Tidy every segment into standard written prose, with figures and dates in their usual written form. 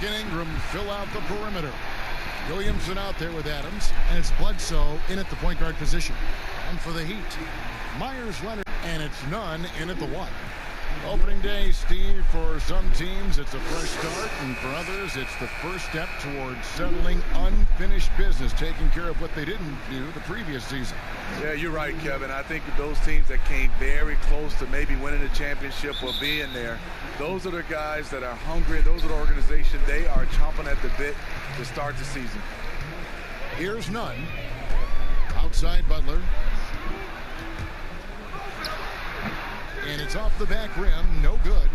Redick and Ingram fill out the perimeter. Williamson out there with Adams, and it's Bledsoe in at the point guard position. And for the Heat, Myers, Leonard, and it's Nunn in at the 1. Opening day, Steve, for some teams it's a fresh start, and for others it's the first step towards settling unfinished business, taking care of what they didn't do the previous season. Yeah, you're right, Kevin. I think those teams that came very close to maybe winning the championship or being there, those are the guys that are hungry. Those are the organization. They are chomping at the bit to start the season. Here's Nunn. Outside Butler. And it's off the back rim, no good.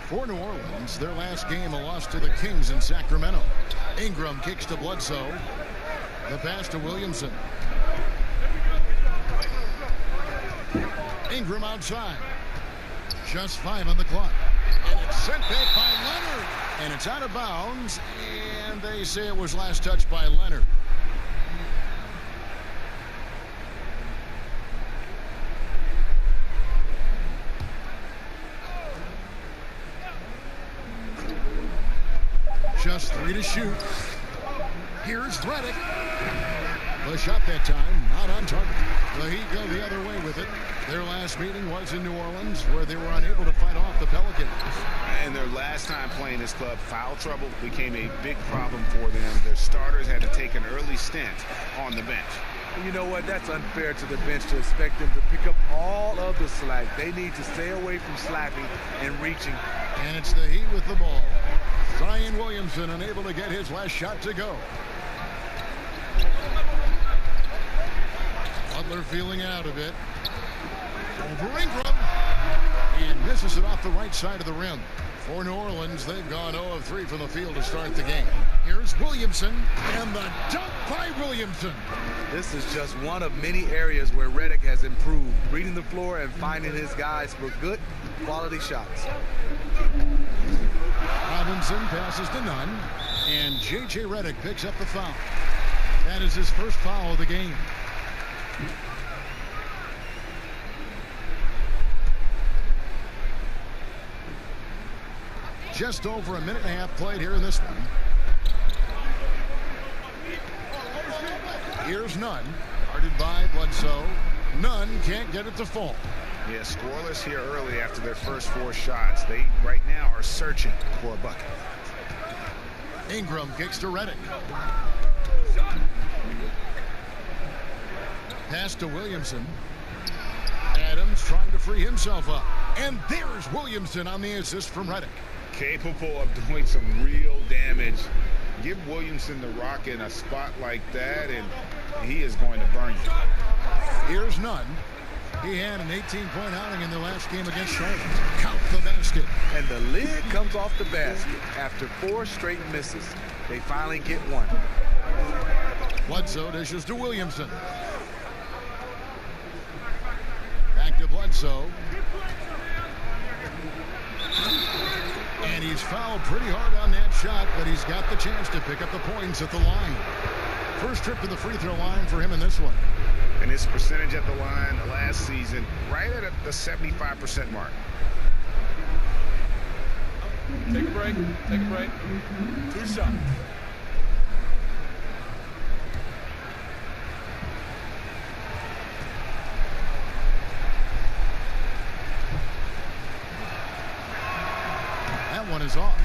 For New Orleans, their last game a loss to the Kings in Sacramento. Ingram kicks to Bledsoe. The pass to Williamson. Ingram outside. Just 5 on the clock. And it's sent back by Leonard. And it's out of bounds. And they say it was last touched by Leonard. Just 3 to shoot. Here's Redick. The shot that time, not on target. The Heat go the other way with it. Their last meeting was in New Orleans, where they were unable to fight off the Pelicans. And their last time playing this club, foul trouble became a big problem for them. Their starters had to take an early stint on the bench. You know what? That's unfair to the bench to expect them to pick up all of the slack. They need to stay away from slacking and reaching. And it's the Heat with the ball. Zion Williamson unable to get his last shot to go. Butler feeling out a bit. Over Ingram. And misses it off the right side of the rim. For New Orleans, they've gone 0 of 3 from the field to start the game. Here's Williamson. And the dunk by Williamson. This is just one of many areas where Redick has improved. Reading the floor and finding his guys for good quality shots. Robinson passes to Nunn, and J.J. Redick picks up the foul. That is his first foul of the game. Just over a minute and a half played here in this one. Here's Nunn, guarded by Bledsoe. Nunn can't get it to fall. Yeah, scoreless here early after their first 4 shots. They right now are searching for a bucket. Ingram kicks to Redick. Pass to Williamson. Adams trying to free himself up. And there's Williamson on the assist from Redick. Capable of doing some real damage. Give Williamson the rock in a spot like that, and he is going to burn you. Here's Nunn. He had an 18-point outing in the last game against Charlotte. Count the basket. And the lid comes off the basket after 4 straight misses. They finally get one. Bledsoe dishes to Williamson. Back to Bledsoe. And he's fouled pretty hard on that shot, but he's got the chance to pick up the points at the line. First trip to the free throw line for him in this one. And his percentage at the line last season, right at the 75% mark. Take a break. Take a break. 2 shots. That one is off.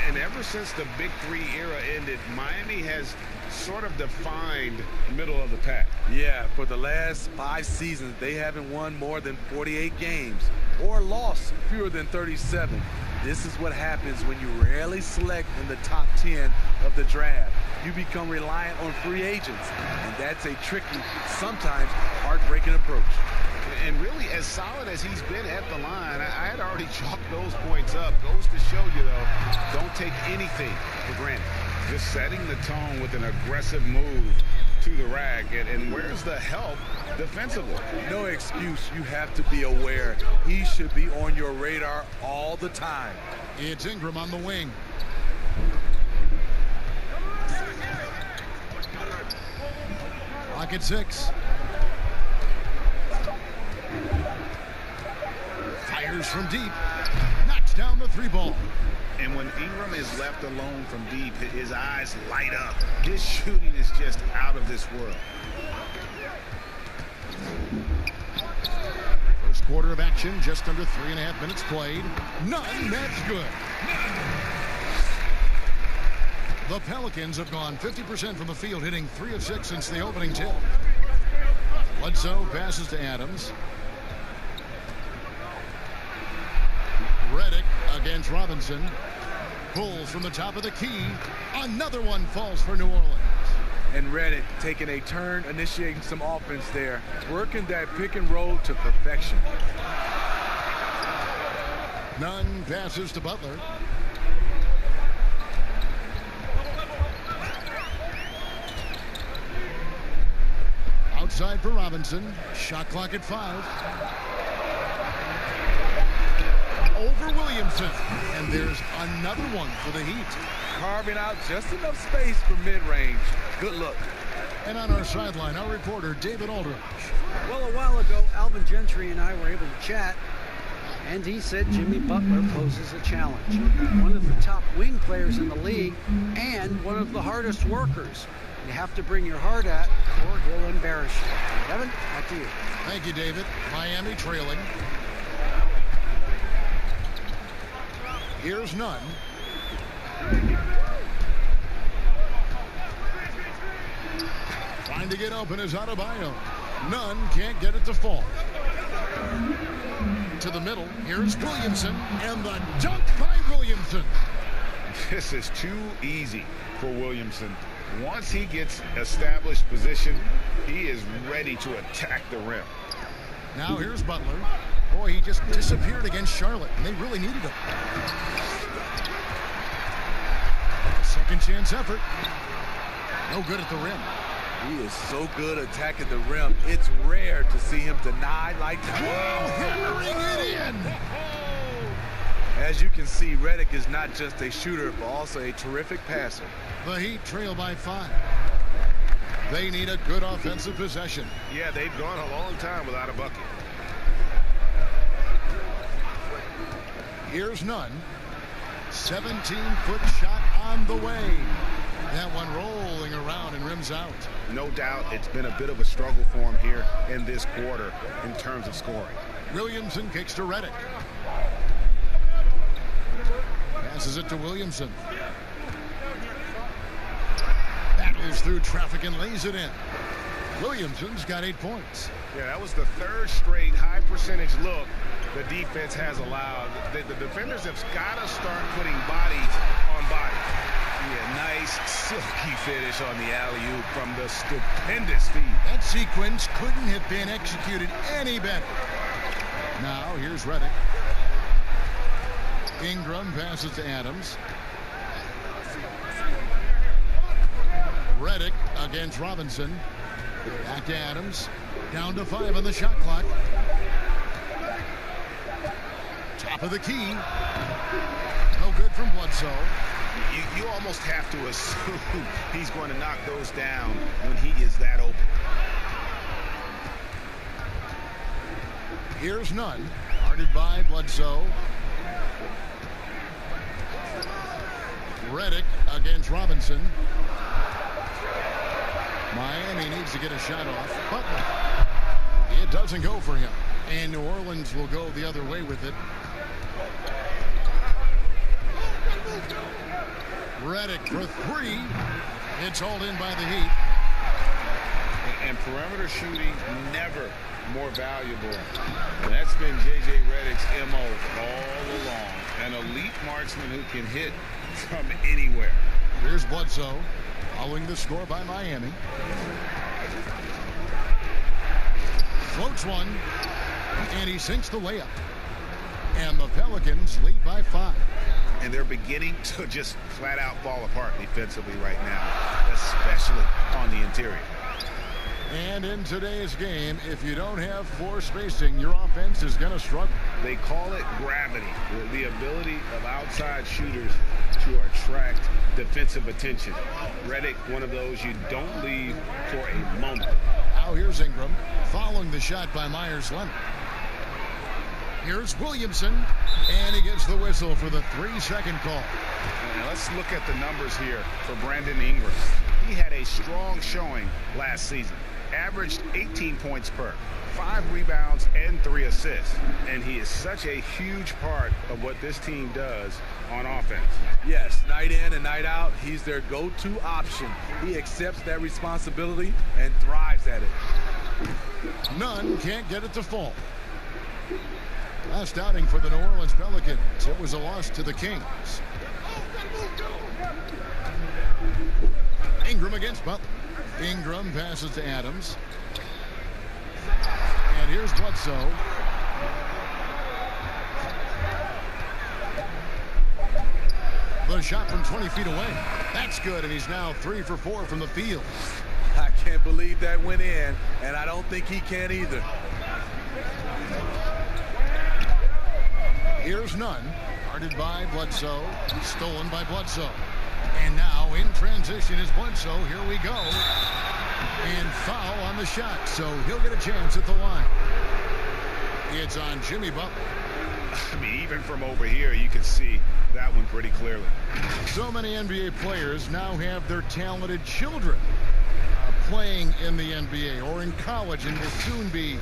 And ever since the Big 3 era ended, Miami has sort of defined middle of the pack. Yeah, for the last 5 seasons, they haven't won more than 48 games or lost fewer than 37. This is what happens when you rarely select in the top 10 of the draft. You become reliant on free agents, and that's a tricky, sometimes heartbreaking approach. And really, as solid as he's been at the line, I had already chalked those points up. Goes to show you, though, don't take anything for granted. Just setting the tone with an aggressive move to the rack. And where's the help defensively? No excuse. You have to be aware. He should be on your radar all the time. It's Ingram on the wing. Clock at 6. Fires from deep. Knocks down the three ball. And when Ingram is left alone from deep, his eyes light up. His shooting is just out of this world. First quarter of action, just under 3.5 minutes played. None, that's good. The Pelicans have gone 50% from the field, hitting 3 of 6 since the opening tip. Bledsoe passes to Adams. Redick against Robinson. Pulls from the top of the key. Another one falls for New Orleans. And Redick taking a turn, initiating some offense there, working that pick and roll to perfection. Nunn passes to Butler. Outside for Robinson. Shot clock at 5. Over Williamson. And there's another one for the Heat. Carving out just enough space for mid-range. Good look. And on our sideline, our reporter, David Aldridge. Well, a while ago, Alvin Gentry and I were able to chat, and he said Jimmy Butler poses a challenge. One of the top wing players in the league and one of the hardest workers. You have to bring your heart at, or he'll embarrass you. Kevin, back to you. Thank you, David. Miami trailing. Here's Nunn. Trying to get open is Adebayo. Nunn can't get it to fall. To the middle. Here's Williamson. And the dunk by Williamson. This is too easy for Williamson. Once he gets established position, he is ready to attack the rim. Now here's Butler. Boy, he just disappeared against Charlotte, and they really needed him. Second chance effort. No good at the rim. He is so good attacking the rim. It's rare to see him denied like that. Whoa, hammering it in. As you can see, Redick is not just a shooter, but also a terrific passer. The Heat trail by 5. They need a good offensive possession. Yeah, they've gone a long time without a bucket. Here's Nunn. 17-foot shot on the way. That one rolling around and rims out. No doubt it's been a bit of a struggle for him here in this quarter in terms of scoring. Williamson kicks to Redick. Passes it to Williamson. Battles through traffic and lays it in. Williamson's got 8 points. Yeah, that was the third straight high percentage look the defense has allowed. The defenders have got to start putting body on body. Yeah, nice silky finish on the alley-oop from the stupendous feed. That sequence couldn't have been executed any better. Now here's Redick. Ingram passes to Adams. Redick against Robinson. Back to Adams. Down to 5 on the shot clock. Top of the key. No good from Bledsoe. You almost have to assume he's going to knock those down when he is that open. Here's Nunn. Guarded by Bledsoe. Redick against Robinson. Miami needs to get a shot off. Butler. It doesn't go for him. And New Orleans will go the other way with it. Redick for 3. It's hauled in by the Heat. And perimeter shooting never more valuable. That's been J.J. Redick's M.O. all along. An elite marksman who can hit from anywhere. Here's Bledsoe following the score by Miami. Floats one, and he sinks the layup. And the Pelicans lead by 5. And they're beginning to just flat out fall apart defensively right now, especially on the interior. And in today's game, if you don't have floor spacing, your offense is going to struggle. They call it gravity, the ability of outside shooters to attract defensive attention. Redick, one of those you don't leave for a moment. Now here's Ingram following the shot by Myers Leonard. Here's Williamson, and he gets the whistle for the 3-second call. And let's look at the numbers here for Brandon Ingram. He had a strong showing last season. Averaged 18 points per, 5 rebounds, and 3 assists. And he is such a huge part of what this team does on offense. Yes, night in and night out, he's their go-to option. He accepts that responsibility and thrives at it. Nunn can't get it to fall. Last outing for the New Orleans Pelicans, it was a loss to the Kings. Ingram against Butler. Ingram passes to Adams. And here's Bledsoe. The shot from 20 feet away. That's good, and he's now 3 for 4 from the field. I can't believe that went in, and I don't think he can either. Here's Nunn, guarded by Bledsoe, stolen by Bledsoe. And now in transition is Bledsoe. Here we go. And foul on the shot, so he'll get a chance at the line. It's on Jimmy Butler. I mean, even from over here, you can see that one pretty clearly. So many NBA players now have their talented children playing in the NBA or in college and will soon be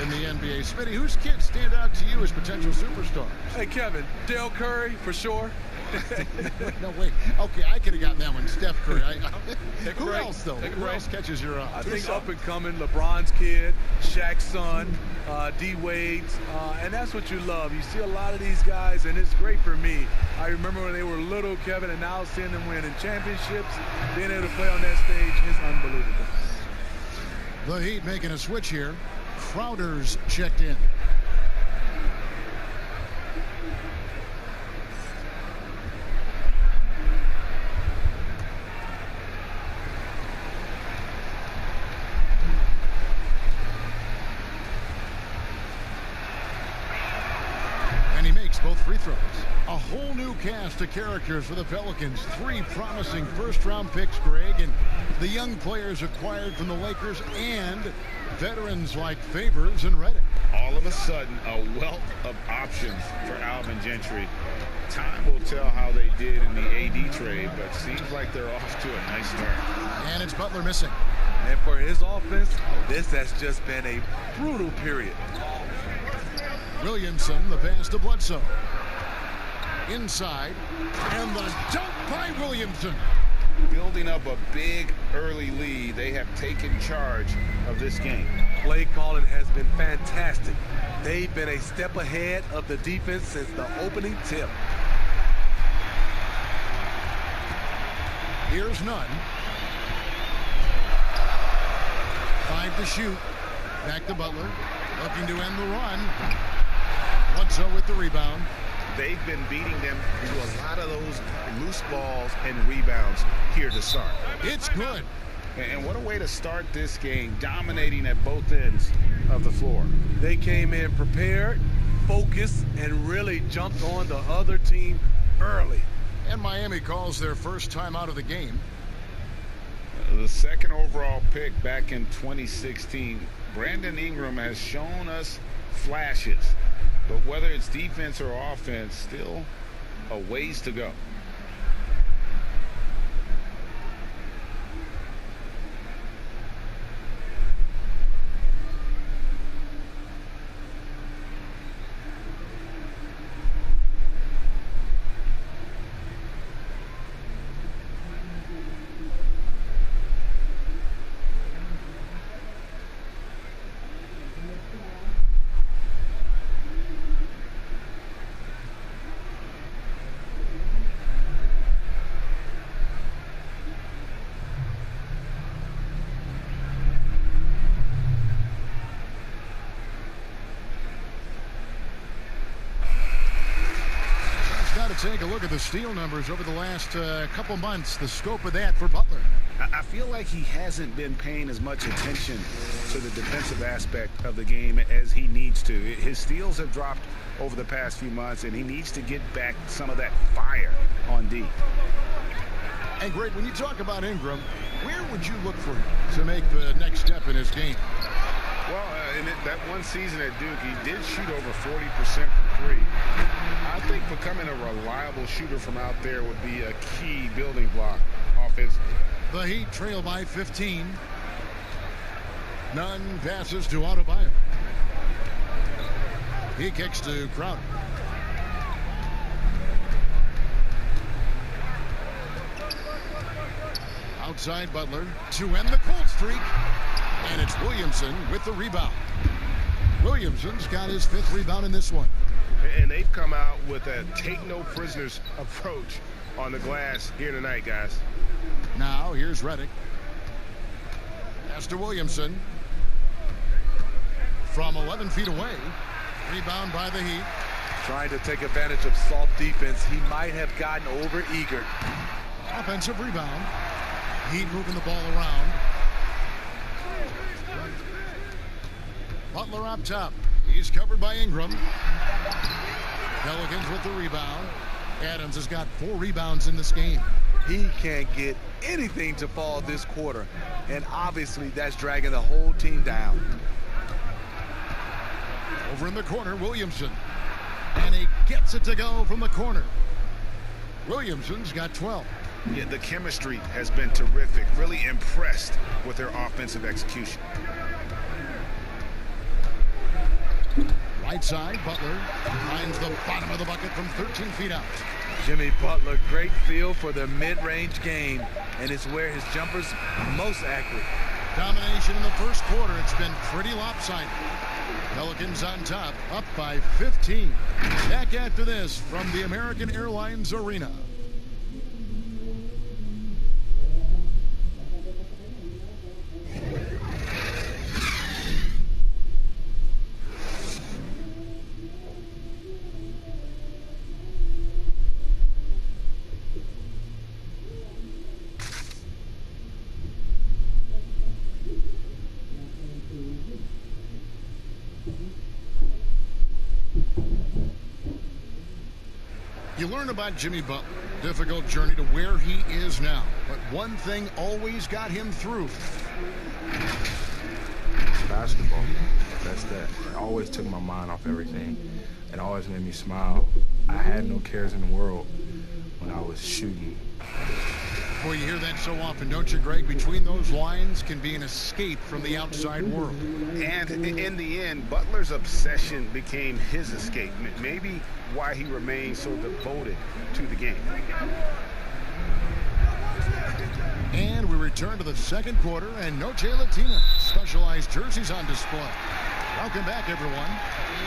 in the NBA. Smitty, whose kids stand out to you as potential superstars? Hey, Kevin, Dale Curry, for sure. No, wait. Okay, I could have gotten that one. Steph Curry. Who else, though? Who else catches your eye? I think up and coming, LeBron's kid, Shaq's son, D-Wade's, and that's what you love. You see a lot of these guys, and it's great for me. I remember when they were little, Kevin, and now seeing them winning championships, being able to play on that stage is unbelievable. The Heat making a switch here. Crowder's checked in. And he makes both free throws. A whole new cast of characters for the Pelicans. 3 promising first-round picks, Greg, and the young players acquired from the Lakers and veterans like Favors and Reddick. All of a sudden, a wealth of options for Alvin Gentry. Time will tell how they did in the AD trade, but seems like they're off to a nice start. And it's Butler missing. And for his offense, this has just been a brutal period. Williamson, the pass to Bledsoe. Inside, and the dunk by Williamson. Building up a big early lead, they have taken charge of this game. Play calling has been fantastic. They've been a step ahead of the defense since the opening tip. Here's Nunn. 5 to shoot. Back to Butler. Looking to end the run. Bledsoe with the rebound. They've been beating them to a lot of those loose balls and rebounds here to start. It's good. And what a way to start this game, dominating at both ends of the floor. They came in prepared, focused, and really jumped on the other team early. And Miami calls their first time out of the game. The second overall pick back in 2016, Brandon Ingram has shown us flashes. But whether it's defense or offense, still a ways to go. Take a look at the steal numbers over the last couple months. The scope of that for Butler. I feel like he hasn't been paying as much attention to the defensive aspect of the game as he needs to. His steals have dropped over the past few months, and he needs to get back some of that fire on D. And Greg, when you talk about Ingram, where would you look for him to make the next step in his game? Well, that one season at Duke, he did shoot over 40% from three. I think becoming a reliable shooter from out there would be a key building block offensively. The Heat trail by 15. Nunn passes to Adebayo. He kicks to Crowder. Outside Butler to end the cold streak. And it's Williamson with the rebound. Williamson's got his 5th rebound in this one. And they've come out with a take-no-prisoners approach on the glass here tonight, guys. Now here's Redick. Pass to Williamson. From 11 feet away. Rebound by the Heat. Trying to take advantage of soft defense. He might have gotten over-eager. Offensive rebound. Heat moving the ball around. Butler up top. He's covered by Ingram. Pelicans with the rebound. Adams has got 4 rebounds in this game. He can't get anything to fall this quarter. And obviously that's dragging the whole team down. Over in the corner, Williamson. And he gets it to go from the corner. Williamson's got 12. Yeah, the chemistry has been terrific. Really impressed with their offensive execution. Right side, Butler finds the bottom of the bucket from 13 feet out. Jimmy Butler, great feel for the mid-range game, and it's where his jumper's most accurate. Domination in the first quarter. It's been pretty lopsided. Pelicans on top, up by 15. Back after this from the American Airlines Arena. You learn about Jimmy Butler, difficult journey to where he is now. But one thing always got him through. Basketball, that's that. It always took my mind off everything. It always made me smile. I had no cares in the world when I was shooting. Boy, you hear that so often, don't you, Greg? Between those lines can be an escape from the outside world. And in the end, Butler's obsession became his escape. Maybe why he remained so devoted to the game. And we return to the second quarter, and Noche Latina specialized jerseys on display. Welcome back, everyone.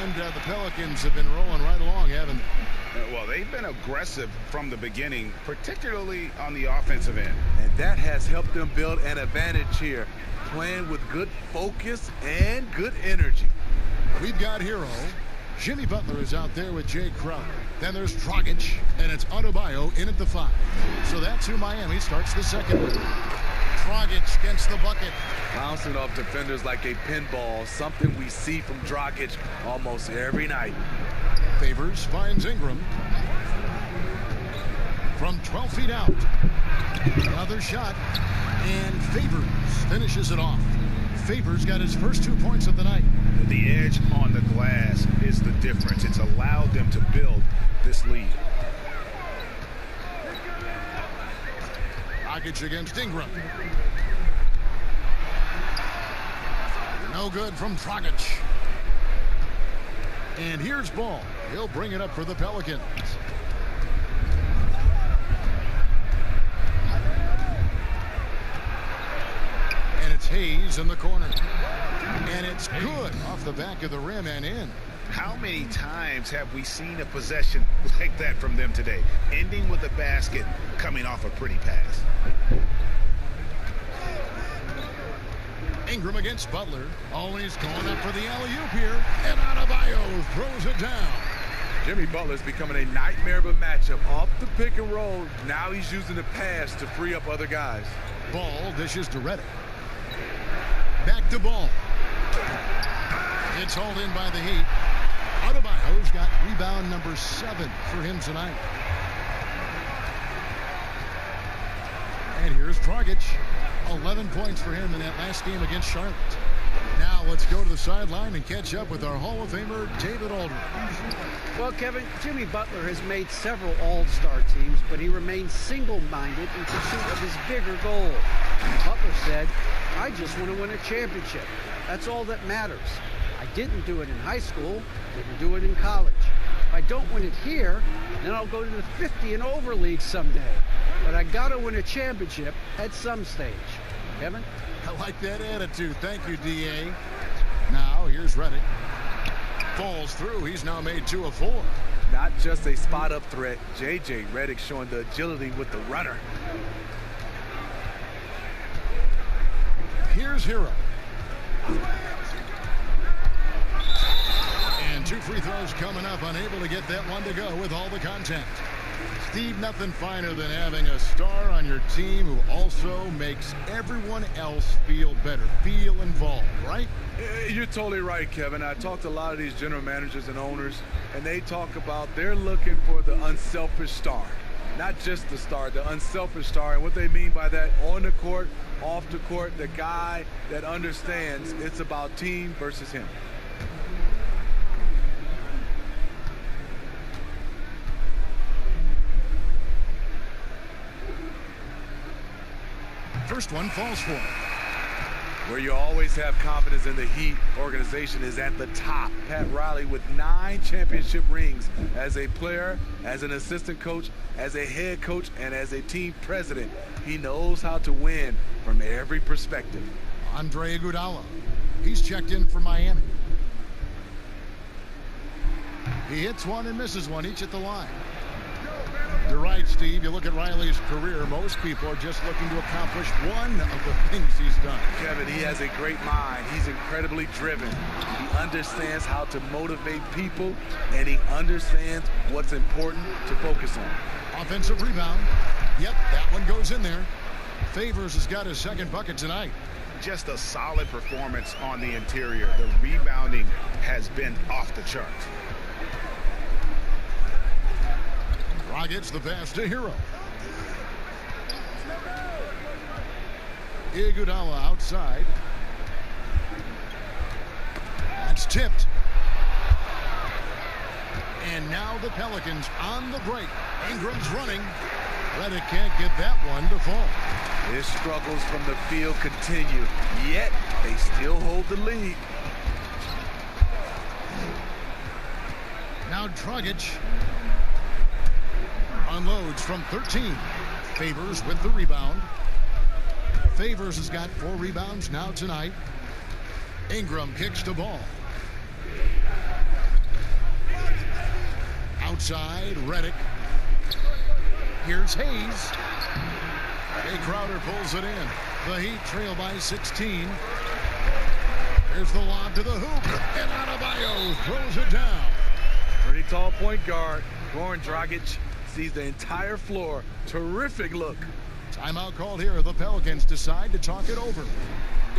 And the Pelicans have been rolling right along, haven't they? Well, they've been aggressive from the beginning, particularly on the offensive end. And that has helped them build an advantage here, playing with good focus and good energy. We've got hero. Jimmy Butler is out there with Jay Crowder. Then there's Dragic, and it's Adebayo in at the 5. So that's who Miami starts the second with. Dragic gets the bucket. Bouncing off defenders like a pinball, something we see from Dragic almost every night. Favors finds Ingram. From 12 feet out. Another shot. And Favors finishes it off. Favors got his first 2 points of the night. The edge on the glass is the difference. It's allowed them to build this lead. Dragic against Ingram. No good from Dragic. And here's Ball. He'll bring it up for the Pelicans. And it's Hayes in the corner. And it's good off the back of the rim and in. How many times have we seen a possession like that from them today? Ending with a basket, coming off a pretty pass. Ingram against Butler. Always going up for the alley-oop here. And Adebayo throws it down. Jimmy Butler's becoming a nightmare of a matchup. Off the pick and roll, now he's using the pass to free up other guys. Ball dishes to Redick. Back to Ball. It's hauled in by the Heat. Adebayo's got rebound number 7 for him tonight. And here's Dragic. 11 points for him in that last game against Charlotte. Now let's go to the sideline and catch up with our Hall of Famer, David Aldridge. Well, Kevin, Jimmy Butler has made several all-star teams, but he remains single-minded in pursuit of his bigger goal. Butler said, "I just want to win a championship. That's all that matters. I didn't do it in high school, didn't do it in college. If I don't win it here, then I'll go to the 50 and over league someday. But I got to win a championship at some stage." Kevin? I like that attitude. Thank you, D.A. Now, here's Redick. Falls through. He's now made 2 of 4. Not just a spot-up threat. J.J. Redick showing the agility with the runner. Here's Hero. And 2 free throws coming up. Unable to get that one to go with all the contact. Steve, nothing finer than having a star on your team who also makes everyone else feel better, feel involved, right? You're totally right, Kevin. I talked to a lot of these general managers and owners, and they talk about they're looking for the unselfish star. Not just the star, the unselfish star. And what they mean by that, on the court, off the court, the guy that understands it's about team versus him. First one falls for him. Where you always have confidence in the Heat organization is at the top. Pat Riley with 9 championship rings as a player, as an assistant coach, as a head coach, and as a team president. He knows how to win from every perspective. Andre Iguodala. He's checked in for Miami. He hits one and misses one, each at the line. You're right, Steve. You look at Riley's career, most people are just looking to accomplish one of the things he's done. Kevin, he has a great mind. He's incredibly driven. He understands how to motivate people, and he understands what's important to focus on. Offensive rebound. Yep, that one goes in there. Favors has got his second bucket tonight. Just a solid performance on the interior. The rebounding has been off the charts. Gets the pass to Hero. Iguodala outside. That's tipped. And now the Pelicans on the break. Ingram's running. Redick can't get that one to fall. His struggles from the field continue, yet they still hold the lead. Now Dragic unloads from 13. Favors with the rebound. Favors has got 4 rebounds now tonight. Ingram kicks the ball. Outside, Redick. Here's Hayes. Jay Crowder pulls it in. The Heat trail by 16. Here's the lob to the hoop. And Adebayo throws it down. Pretty tall point guard. Goran Dragic sees the entire floor. Terrific look. Timeout called here. The Pelicans decide to talk it over.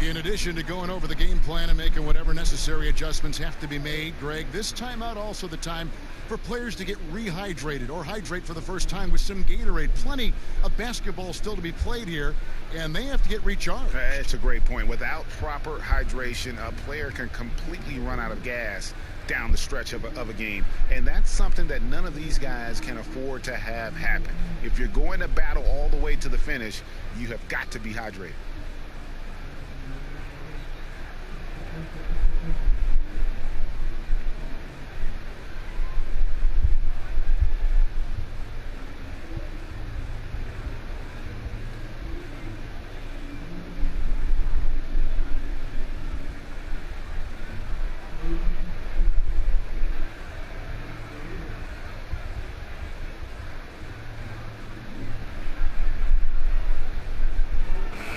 In addition to going over the game plan and making whatever necessary adjustments have to be made, Greg, this timeout also the time for players to get rehydrated or hydrate for the first time with some Gatorade. Plenty of basketball still to be played here, and they have to get recharged. That's a great point. Without proper hydration, a player can completely run out of gas down the stretch of a game, and that's something that none of these guys can afford to have happen. If you're going to battle all the way to the finish, you have got to be hydrated.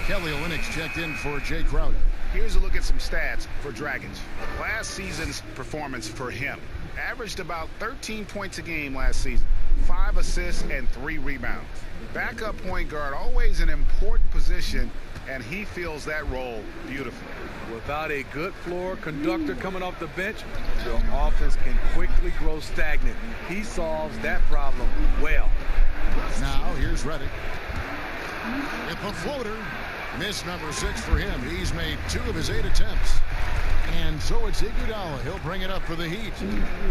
Kelly Olynyk's checked in for Jay Crowder. Here's a look at some stats for Dragic. Last season's performance for him. Averaged about 13 points a game last season. 5 assists and 3 rebounds. Backup point guard, always an important position, and he fills that role beautifully. Without a good floor conductor coming off the bench, your offense can quickly grow stagnant. He solves that problem well. Now here's Redick. With the floater. Miss number 6 for him. He's made 2 of his 8 attempts. And so it's Iguodala. He'll bring it up for the Heat.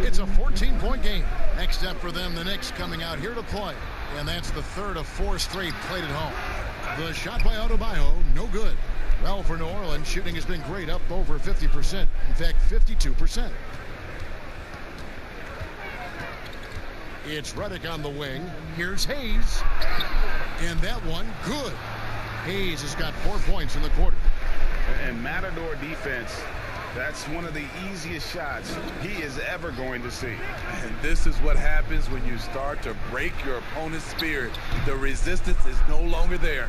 It's a 14-point game. Next step for them, the Knicks coming out here to play. And that's the 3rd of 4 straight played at home. The shot by Adebayo, no good. Well, for New Orleans, shooting has been great, up over 50%. In fact, 52%. It's Redick on the wing. Here's Hayes. And that one, good. Hayes has got 4 points in the quarter. And Matador defense, that's one of the easiest shots he is ever going to see. And this is what happens when you start to break your opponent's spirit. The resistance is no longer there.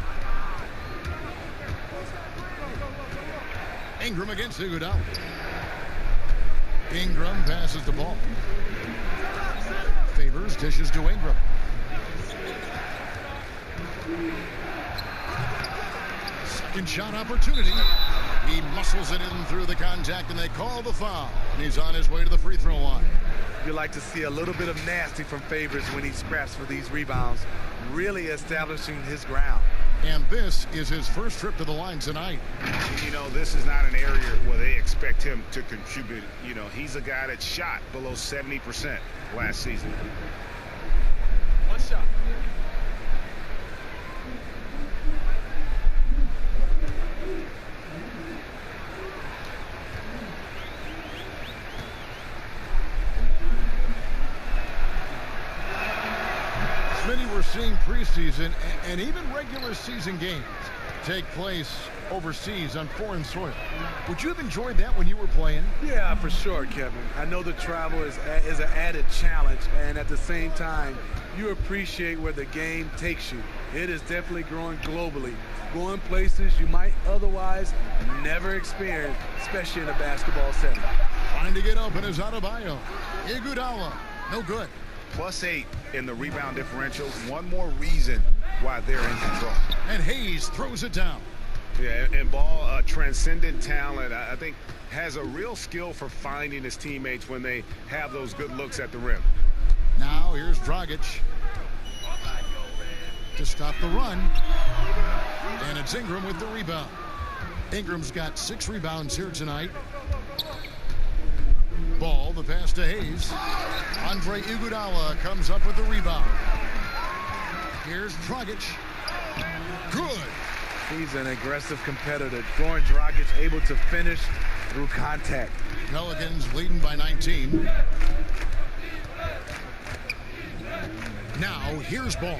Ingram against Iguodala. Ingram passes the ball. Favors dishes to Ingram. Second shot opportunity. He muscles it in through the contact, and they call the foul. And he's on his way to the free throw line. You like to see a little bit of nasty from Favors when he scraps for these rebounds, really establishing his ground. And this is his first trip to the line tonight. You know, this is not an area where they expect him to contribute. You know, he's a guy that shot below 70% last season. One shot. Many we're seeing preseason and even regular season games take place overseas on foreign soil. Would you have enjoyed that when you were playing? Yeah, for sure, Kevin. I know the travel is an added challenge, and at the same time, you appreciate where the game takes you. It is definitely growing globally, going places you might otherwise never experience, especially in a basketball setting. Trying to get open is Adebayo. Iguodala, no good. +8 in the rebound differential. One more reason why they're in control. And Hayes throws it down. Yeah, and Ball, transcendent talent, I think, has a real skill for finding his teammates when they have those good looks at the rim. Now here's Dragic to stop the run. And it's Ingram with the rebound. Ingram's got 6 rebounds here tonight. Ball, the pass to Hayes. Andre Iguodala comes up with the rebound. Here's Dragic. Good. He's an aggressive competitor. Goran Dragic able to finish through contact. Pelicans leading by 19. Now here's Ball.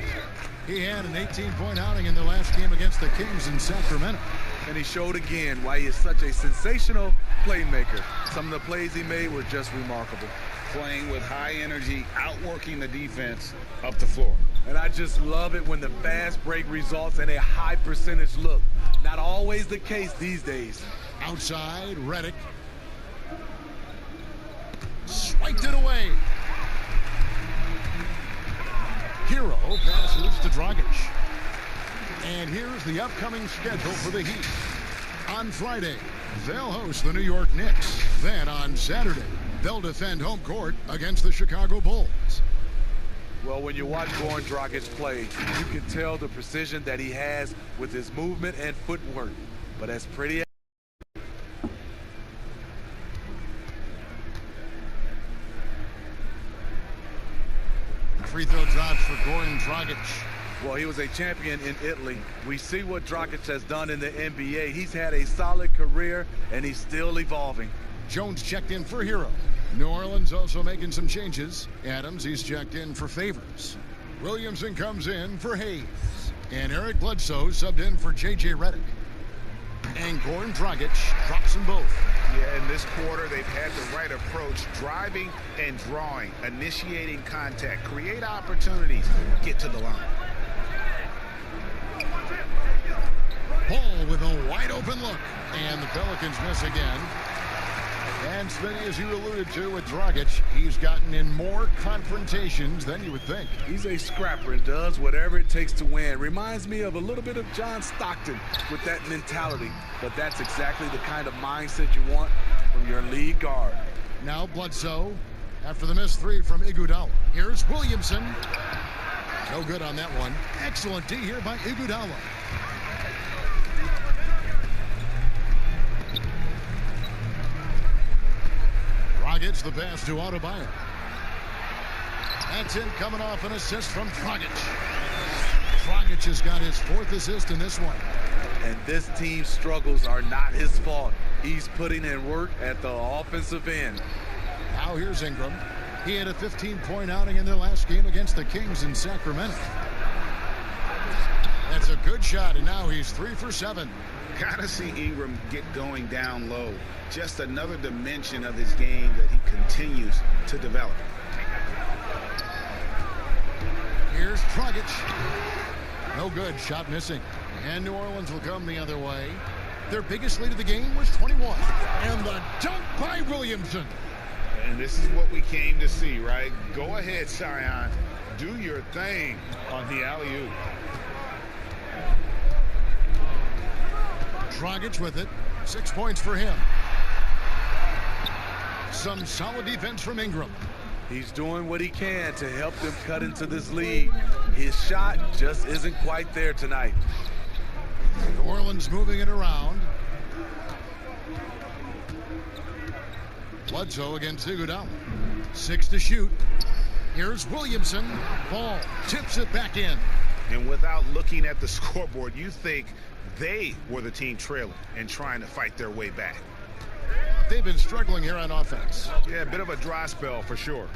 He had an 18-point outing in the last game against the Kings in Sacramento. And he showed again why he is such a sensational playmaker. Some of the plays he made were just remarkable. Playing with high energy, outworking the defense up the floor. And I just love it when the fast break results in a high percentage look. Not always the case these days. Outside, Redick. Swiped it away. Hero passes to Dragic. And here's the upcoming schedule for the Heat. On Friday, they'll host the New York Knicks. Then on Saturday, they'll defend home court against the Chicago Bulls. Well, when you watch Goran Dragic play, you can tell the precision that he has with his movement and footwork. But as pretty as free throw drops for Goran Dragic. well, he was a champion in Italy. We see what Dragic has done in the NBA. He's had a solid career, and he's still evolving. Jones checked in for Hero. New Orleans also making some changes. Adams, he's checked in for Favors. Williamson comes in for Hayes. And Eric Bledsoe subbed in for J.J. Redick. And Goran Dragic drops them both. Yeah, in this quarter, they've had the right approach, driving and drawing, initiating contact, create opportunities, get to the line. Ball with a wide open look. And the Pelicans miss again. And Smitty, as you alluded to with Dragic, he's gotten in more confrontations than you would think. He's a scrapper and does whatever it takes to win. Reminds me of a little bit of John Stockton with that mentality. But that's exactly the kind of mindset you want from your lead guard. Now Bledsoe after the missed three from Iguodala. Here's Williamson. No good on that one. Excellent D here by Iguodala. Dragic, the pass to Adebayo. That's in, coming off an assist from Dragic. Dragic has got his 4th assist in this one. And this team's struggles are not his fault. He's putting in work at the offensive end. Now here's Ingram. He had a 15-point outing in their last game against the Kings in Sacramento. That's a good shot, and now he's 3 for 7. Gotta see Ingram get going down low. Just another dimension of his game that he continues to develop. Here's Dragic. No good. Shot missing. And New Orleans will come the other way. Their biggest lead of the game was 21. And the dunk by Williamson. And this is what we came to see, right? Go ahead, Sion. Do your thing on the alley-oop. Dragic with it. 6 points for him. Some solid defense from Ingram. He's doing what he can to help them cut into this lead. His shot just isn't quite there tonight. New Orleans moving it around. Bledsoe against Iguodala. 6 to shoot. Here's Williamson. Ball tips it back in. And without looking at the scoreboard, you think they were the team trailing and trying to fight their way back. They've been struggling here on offense. Yeah, a bit of a dry spell for sure.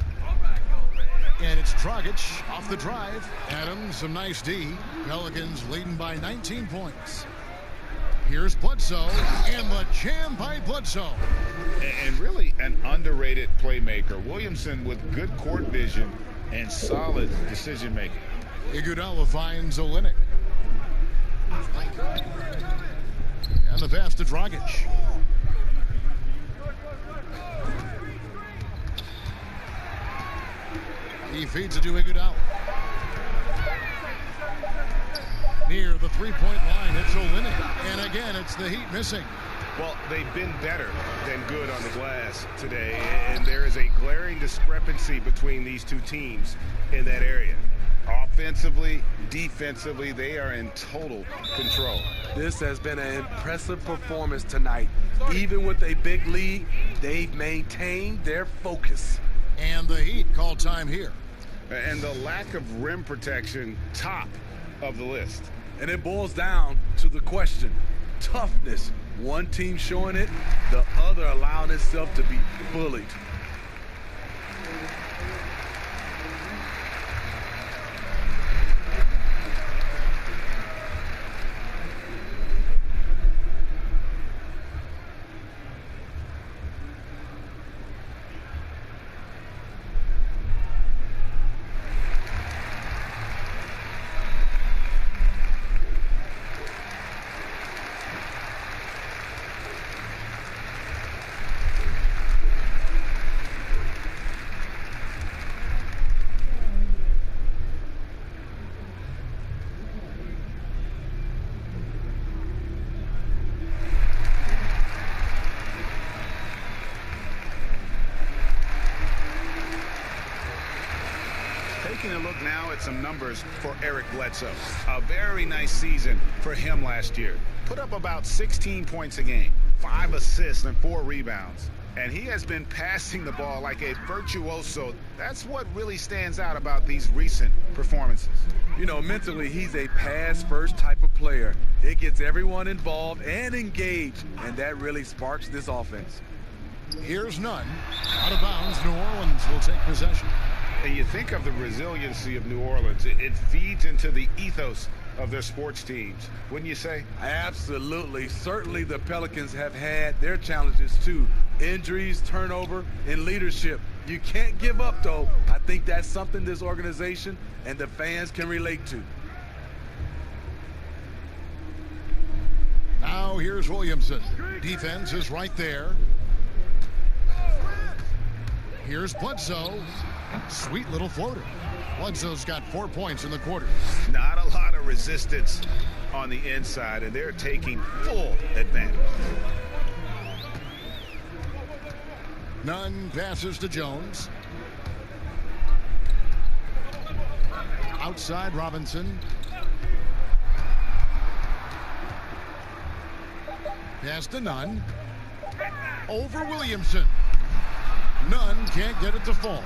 And it's Dragic off the drive. Adams, some nice D. Pelicans leading by 19 points. Here's Bledsoe, and the jam by Bledsoe. And really an underrated playmaker. Williamson with good court vision and solid decision-making. Iguodala finds Olynyk. And the pass to Dragic. He feeds it to Iguodala. Near the three-point line, it's Olynyk. And again, it's the Heat missing. Well, they've been better than good on the glass today, and there is a glaring discrepancy between these two teams in that area. Offensively, defensively, they are in total control. This has been an impressive performance tonight. Even with a big lead, they've maintained their focus. And the Heat call time here. And the lack of rim protection, top of the list. And it boils down to the question, toughness. One team showing it, the other allowing itself to be bullied. Taking a look now at some numbers for Eric Bledsoe. A very nice season for him last year. Put up about 16 points a game, 5 assists and 4 rebounds. And he has been passing the ball like a virtuoso. That's what really stands out about these recent performances. You know, mentally, he's a pass-first type of player. It gets everyone involved and engaged, and that really sparks this offense. Here's none. Out of bounds, New Orleans will take possession. And you think of the resiliency of New Orleans. It feeds into the ethos of their sports teams, wouldn't you say? Absolutely. Certainly the Pelicans have had their challenges too. Injuries, turnover, and leadership. You can't give up, though. I think that's something this organization and the fans can relate to. Now here's Williamson. Defense is right there. Here's Bledsoe. Sweet little floater. Bledsoe's got 4 points in the quarter. Not a lot of resistance on the inside, and they're taking full advantage. Nunn passes to Jones. Outside Robinson. Pass to Nunn. Over Williamson. None can't get it to fall.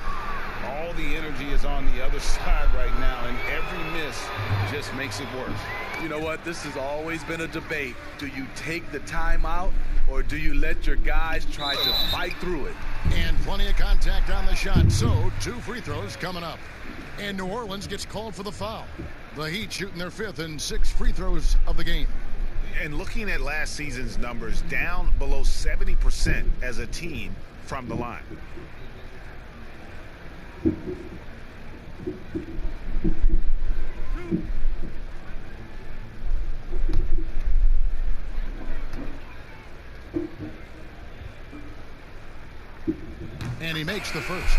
All the energy is on the other side right now, and every miss just makes it worse. You know what? This has always been a debate. Do you take the timeout, or do you let your guys try to fight through it? And plenty of contact on the shot, so 2 free throws coming up. And New Orleans gets called for the foul. The Heat shooting their 5th and 6 free throws of the game. And looking at last season's numbers, down below 70% as a team from the line. And he makes the first.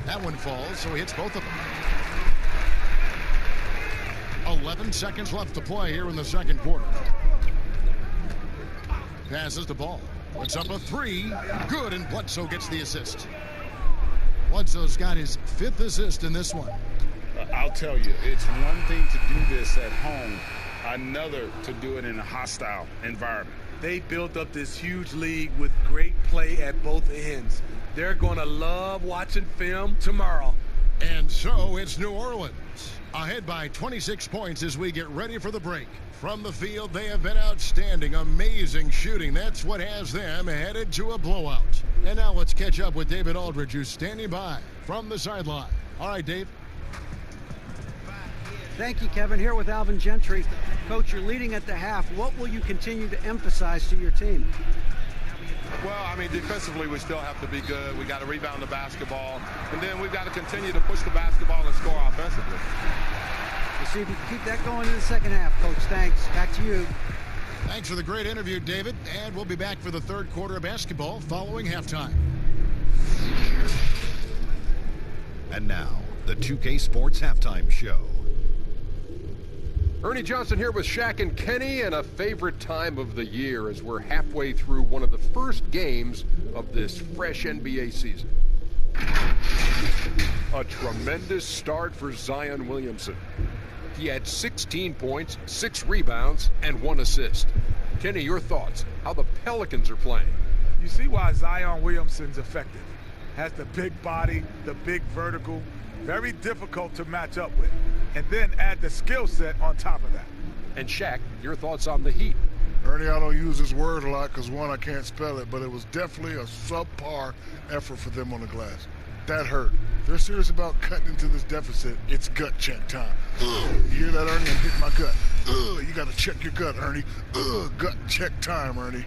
That one falls, so he hits both of them. 11 seconds left to play here in the second quarter. Passes the ball. Puts up a 3. Good, and Bledsoe gets the assist. Bledsoe's got his 5th assist in this one. I'll tell you, it's one thing to do this at home, another to do it in a hostile environment. They built up this huge league with great play at both ends. They're going to love watching film tomorrow. And so it's New Orleans, ahead by 26 points as we get ready for the break. From the field, they have been outstanding, amazing shooting. That's what has them headed to a blowout. And now let's catch up with David Aldridge, who's standing by from the sideline. All right, Dave. Thank you, Kevin. Here with Alvin Gentry. Coach, you're leading at the half. What will you continue to emphasize to your team? Well, I mean, defensively, we still have to be good. We got to rebound the basketball. And then we've got to continue to push the basketball and score offensively. We'll see if you can keep that going in the second half, Coach. Thanks. Back to you. Thanks for the great interview, David. And we'll be back for the third quarter of basketball following halftime. And now, the 2K Sports Halftime Show. Ernie Johnson here with Shaq and Kenny, and a favorite time of the year as we're halfway through one of the first games of this fresh NBA season. A tremendous start for Zion Williamson. He had 16 points, 6 rebounds, and 1 assist. Kenny, your thoughts, how the Pelicans are playing? You see why Zion Williamson's effective. Has the big body, the big vertical, very difficult to match up with. And then add the skill set on top of that. And Shaq, your thoughts on the Heat? Ernie, I don't use this word a lot because, one, I can't spell it, but it was definitely a subpar effort for them on the glass. That hurt. If they're serious about cutting into this deficit, it's gut check time. You hear that, Ernie? I'm hitting my gut. You got to check your gut, Ernie. Gut check time, Ernie.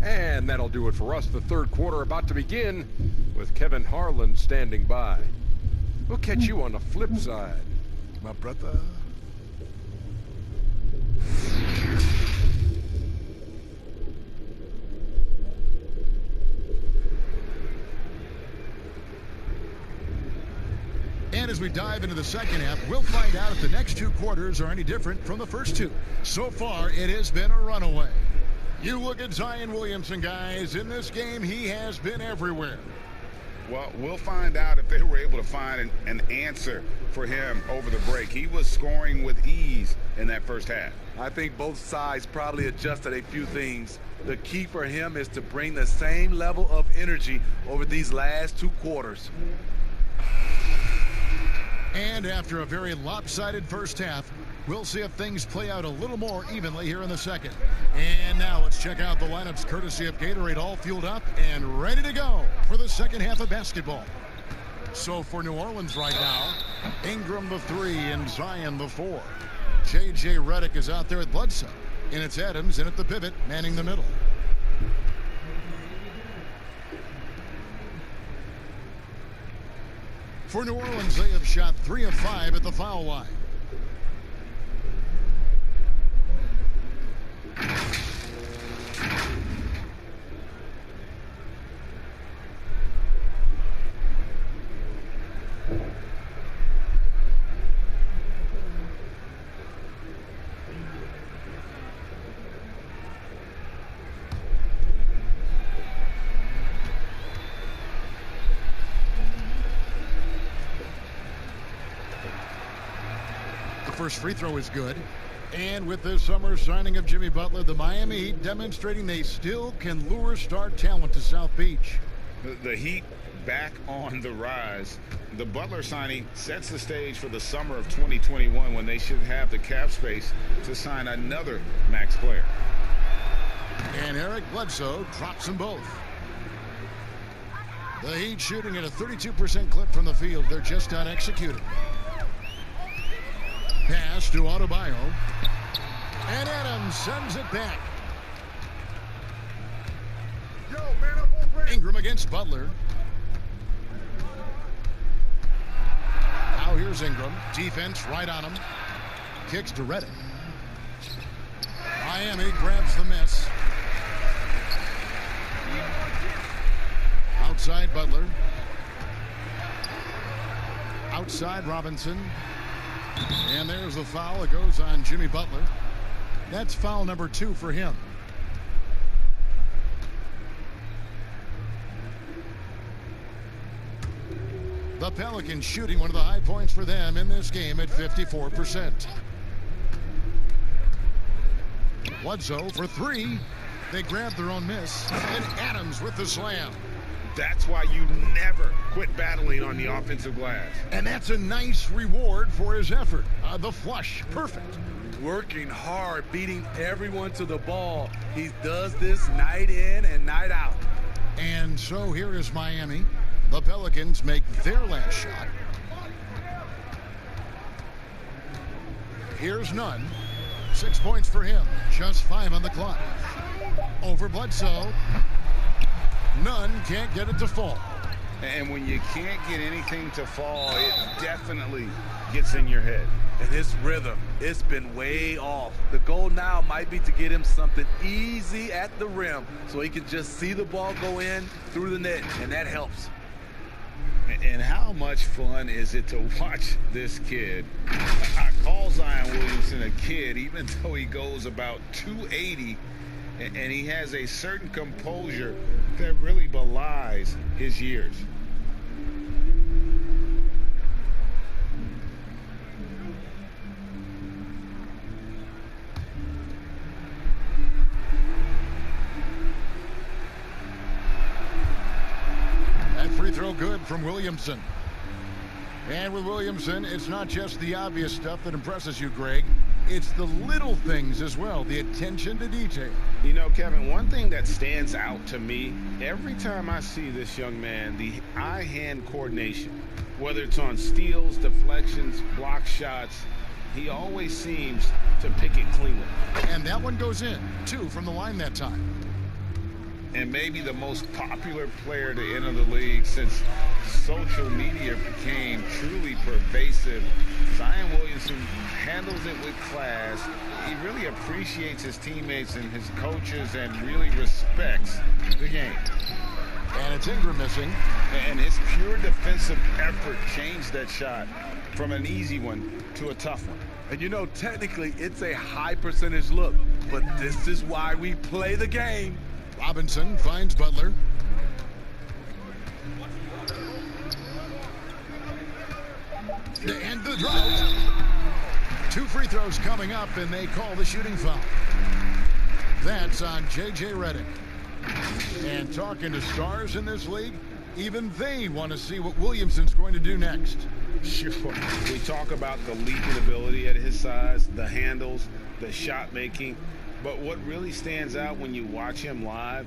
And that'll do it for us. The third quarter about to begin with Kevin Harlan standing by. We'll catch you on the flip side. My brother. And as we dive into the second half, we'll find out if the next 2 quarters are any different from the first 2. So far, it has been a runaway. You look at Zion Williamson, guys. In this game, he has been everywhere. Well, we'll find out if they were able to find an answer for him over the break. He was scoring with ease in that first half. I think both sides probably adjusted a few things. The key for him is to bring the same level of energy over these last 2 quarters. And after a very lopsided first half, we'll see if things play out a little more evenly here in the second. And now let's check out the lineups courtesy of Gatorade, all fueled up and ready to go for the second half of basketball. So for New Orleans right now, Ingram the 3 and Zion the 4. J.J. Redick is out there at Bledsoe. And it's Adams in at the pivot, manning the middle. For New Orleans, they have shot 3 of 5 at the foul line. first free throw is good. And with this summer signing of Jimmy Butler, the Miami Heat demonstrating they still can lure star talent to South Beach. The Heat back on the rise. The Butler signing sets the stage for the summer of 2021 when they should have the cap space to sign another max player. And Eric Bledsoe drops them both. The Heat shooting at a 32% clip from the field. They're just not executing. Pass to Adebayo. And Adams sends it back. Ingram against Butler. Now here's Ingram. Defense right on him. Kicks to Reddick. Miami grabs the miss. Outside Butler. Outside Robinson. And there's the foul. It goes on Jimmy Butler. That's foul number 2 for him. The Pelicans shooting one of the high points for them in this game at 54%. Bledsoe for 3. They grab their own miss. And Adams with the slam. That's why you never quit battling on the offensive glass. And that's a nice reward for his effort. The flush, perfect. Working hard, beating everyone to the ball. He does this night in and night out. And so here is Miami. The Pelicans make their last shot. Here's Nunn. 6 points for him. Just 5 on the clock. Over Bledsoe. Nunn can't get it to fall. And when you can't get anything to fall, it definitely gets in your head. And his rhythm, it's been way off. The goal now might be to get him something easy at the rim so he can just see the ball go in through the net, and that helps. And how much fun is it to watch this kid? I call Zion Williamson a kid, even though he goes about 280, and he has a certain composure that really belies his years. That free throw good from Williamson. And with Williamson, it's not just the obvious stuff that impresses you, Greg. It's the little things as well, the attention to detail. You know, Kevin, one thing that stands out to me every time I see this young man, the eye-hand coordination, whether it's on steals, deflections, block shots, he always seems to pick it cleanly. And that one goes in, 2 from the line that time. And maybe the most popular player to enter the league since social media became truly pervasive. Zion Williamson handles it with class. He really appreciates his teammates and his coaches and really respects the game. And it's Ingram missing. And his pure defensive effort changed that shot from an easy one to a tough one. And you know, technically, it's a high percentage look, but this is why we play the game. Robinson finds Butler. To end the drought. 2 free throws coming up, and they call the shooting foul. That's on J.J. Reddick. And talking to stars in this league, even they want to see what Williamson's going to do next. Sure. We talk about the leaping ability at his size, the handles, the shot making. But what really stands out when you watch him live,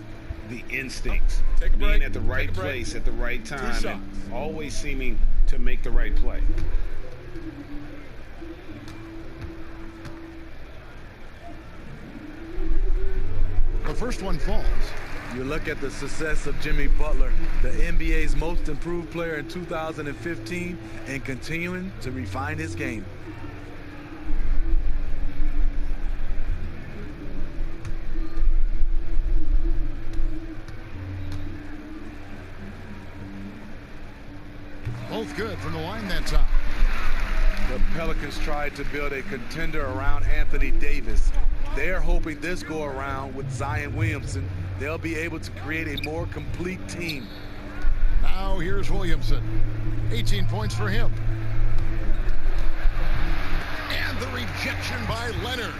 the instincts. Being at the right place at the right time and always seeming to make the right play. The first one falls. You look at the success of Jimmy Butler, the NBA's most improved player in 2015, and continuing to refine his game. Both good from the line that time. The Pelicans tried to build a contender around Anthony Davis. They're hoping this go around with Zion Williamson, they'll be able to create a more complete team. Now here's Williamson. 18 points for him. And The rejection by Leonard.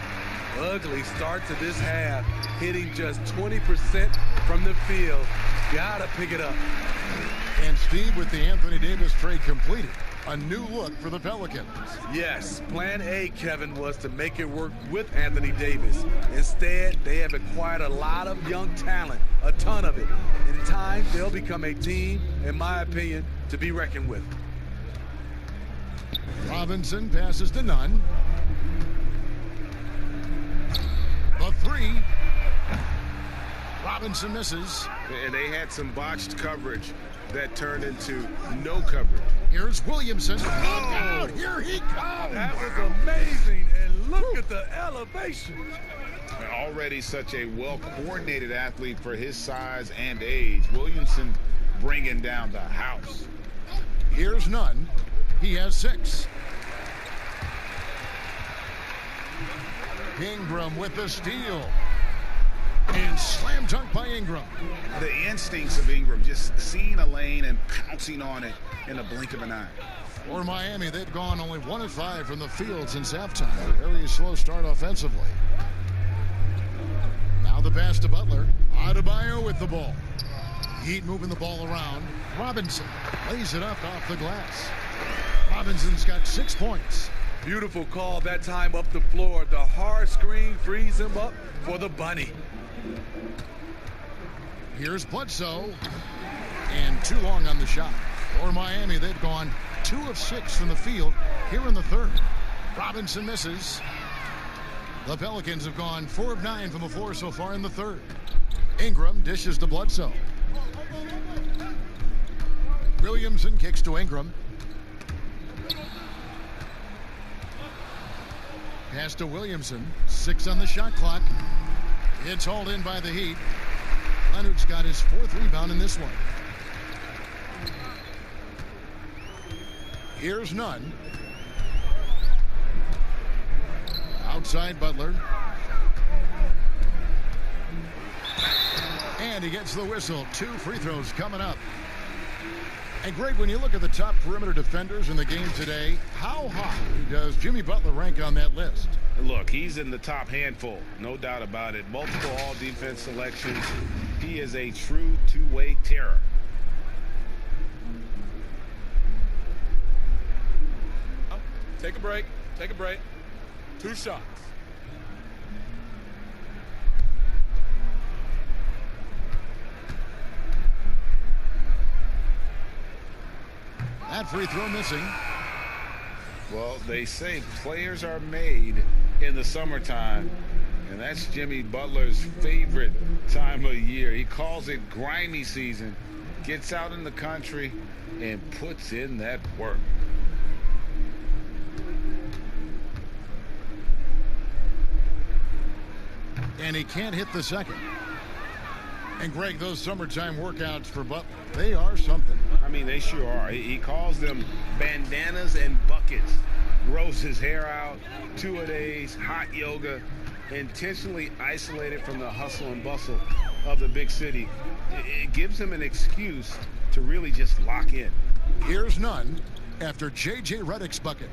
Ugly start to this half, hitting just 20% from the field. Gotta pick it up. And Steve, with the Anthony Davis trade completed, a new look for the Pelicans. Yes, plan A, Kevin, was to make it work with Anthony Davis. Instead, they have acquired a lot of young talent, a ton of it. In time, they'll become a team, in my opinion, to be reckoned with. Robinson passes to Nunn. The three. Robinson misses. And they had some botched coverage that turned into no coverage. Here's Williamson. Look out! Here he comes! That was amazing, and look at the elevation. Already such a well-coordinated athlete for his size and age. Williamson bringing down the house. Here's Nunn. He has 6. Ingram with the steal. And slam dunk by Ingram. The instincts of Ingram, just seeing a lane and pouncing on it in a blink of an eye. For Miami, they've gone only 1 of 5 from the field since halftime. Very slow start offensively. Now the pass to Butler. Adebayo with the ball. Heat moving the ball around. Robinson lays it up off the glass. Robinson's got 6 points. Beautiful call that time up the floor. The hard screen frees him up for the bunny. Here's Bledsoe. And too long on the shot. For Miami, they've gone 2 of 6 from the field here in the third. Robinson misses. The Pelicans have gone 4 of 9 from the floor so far in the third. Ingram dishes to Bledsoe. Williamson kicks to Ingram. Pass to Williamson. 6 on the shot clock. It's hauled in by the Heat. Leonard's got his 4th rebound in this one. Here's Nunn. Outside Butler. And he gets the whistle. 2 free throws coming up. And Greg, when you look at the top perimeter defenders in the game today, how high does Jimmy Butler rank on that list? Look, he's in the top handful, no doubt about it. Multiple all-defense selections. He is a true two-way terror. Take a break. Take a break. 2 shots. That free throw missing. Well, they say players are made in the summertime, and that's Jimmy Butler's favorite time of year. He calls it grimy season, gets out in the country, and puts in that work. And he can't hit the second. And Greg, those summertime workouts for Butler, they are something. I mean, they sure are. He calls them bandanas and buckets. Grows his hair out, 2-a-days, hot yoga, intentionally isolated from the hustle and bustle of the big city. It gives him an excuse to really just lock in. Here's Nunn after J.J. Redick's bucket.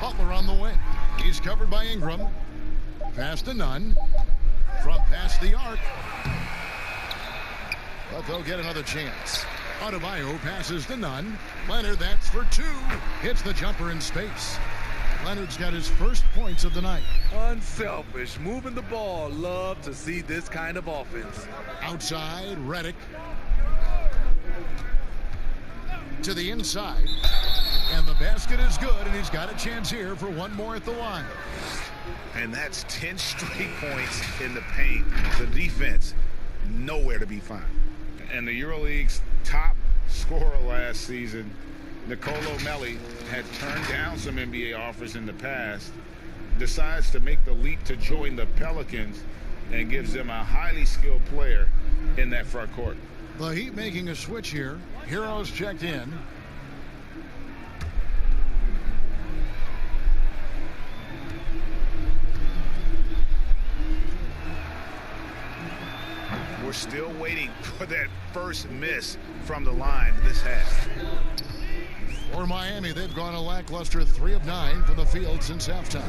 Butler on the wing. He's covered by Ingram. Pass to Nunn. From past the arc. But they'll get another chance. Adebayo passes to Nunn. Leonard, that's for 2. Hits the jumper in space. Leonard's got his first points of the night. Unselfish, moving the ball. Love to see this kind of offense. Outside, Redick. To the inside. And the basket is good, and he's got a chance here for 1 more at the line. And that's 10 straight points in the paint. The defense, nowhere to be found. And the EuroLeague's top scorer last season, Nicolo Melli, had turned down some NBA offers in the past, decides to make the leap to join the Pelicans, and gives them a highly skilled player in that front court. The Heat making a switch here. Heroes checked in. We're still waiting for that first miss from the line this half. For Miami, they've gone a lackluster 3 of 9 from the field since halftime.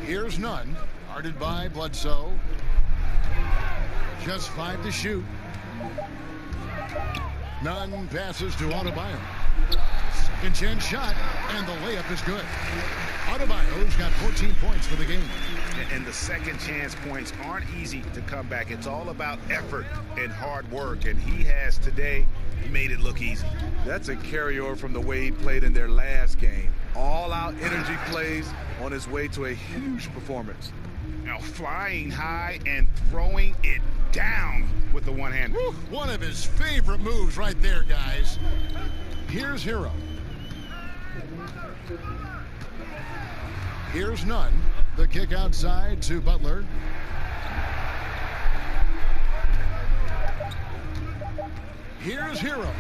Here's Nunn, guarded by Bledsoe. Just 5 to shoot. Nunn passes to Adebayo. Second chance shot, and the layup is good. Adebayo's got 14 points for the game. And the second chance points aren't easy to come back. It's all about effort and hard work, and he has today made it look easy. That's a carryover from the way he played in their last game. All-out energy plays on his way to a huge performance. Now flying high and throwing it down with the one hand. One of his favorite moves right there, guys. Here's Hero. Here's Nunn. The kick outside to Butler. Here's Hero.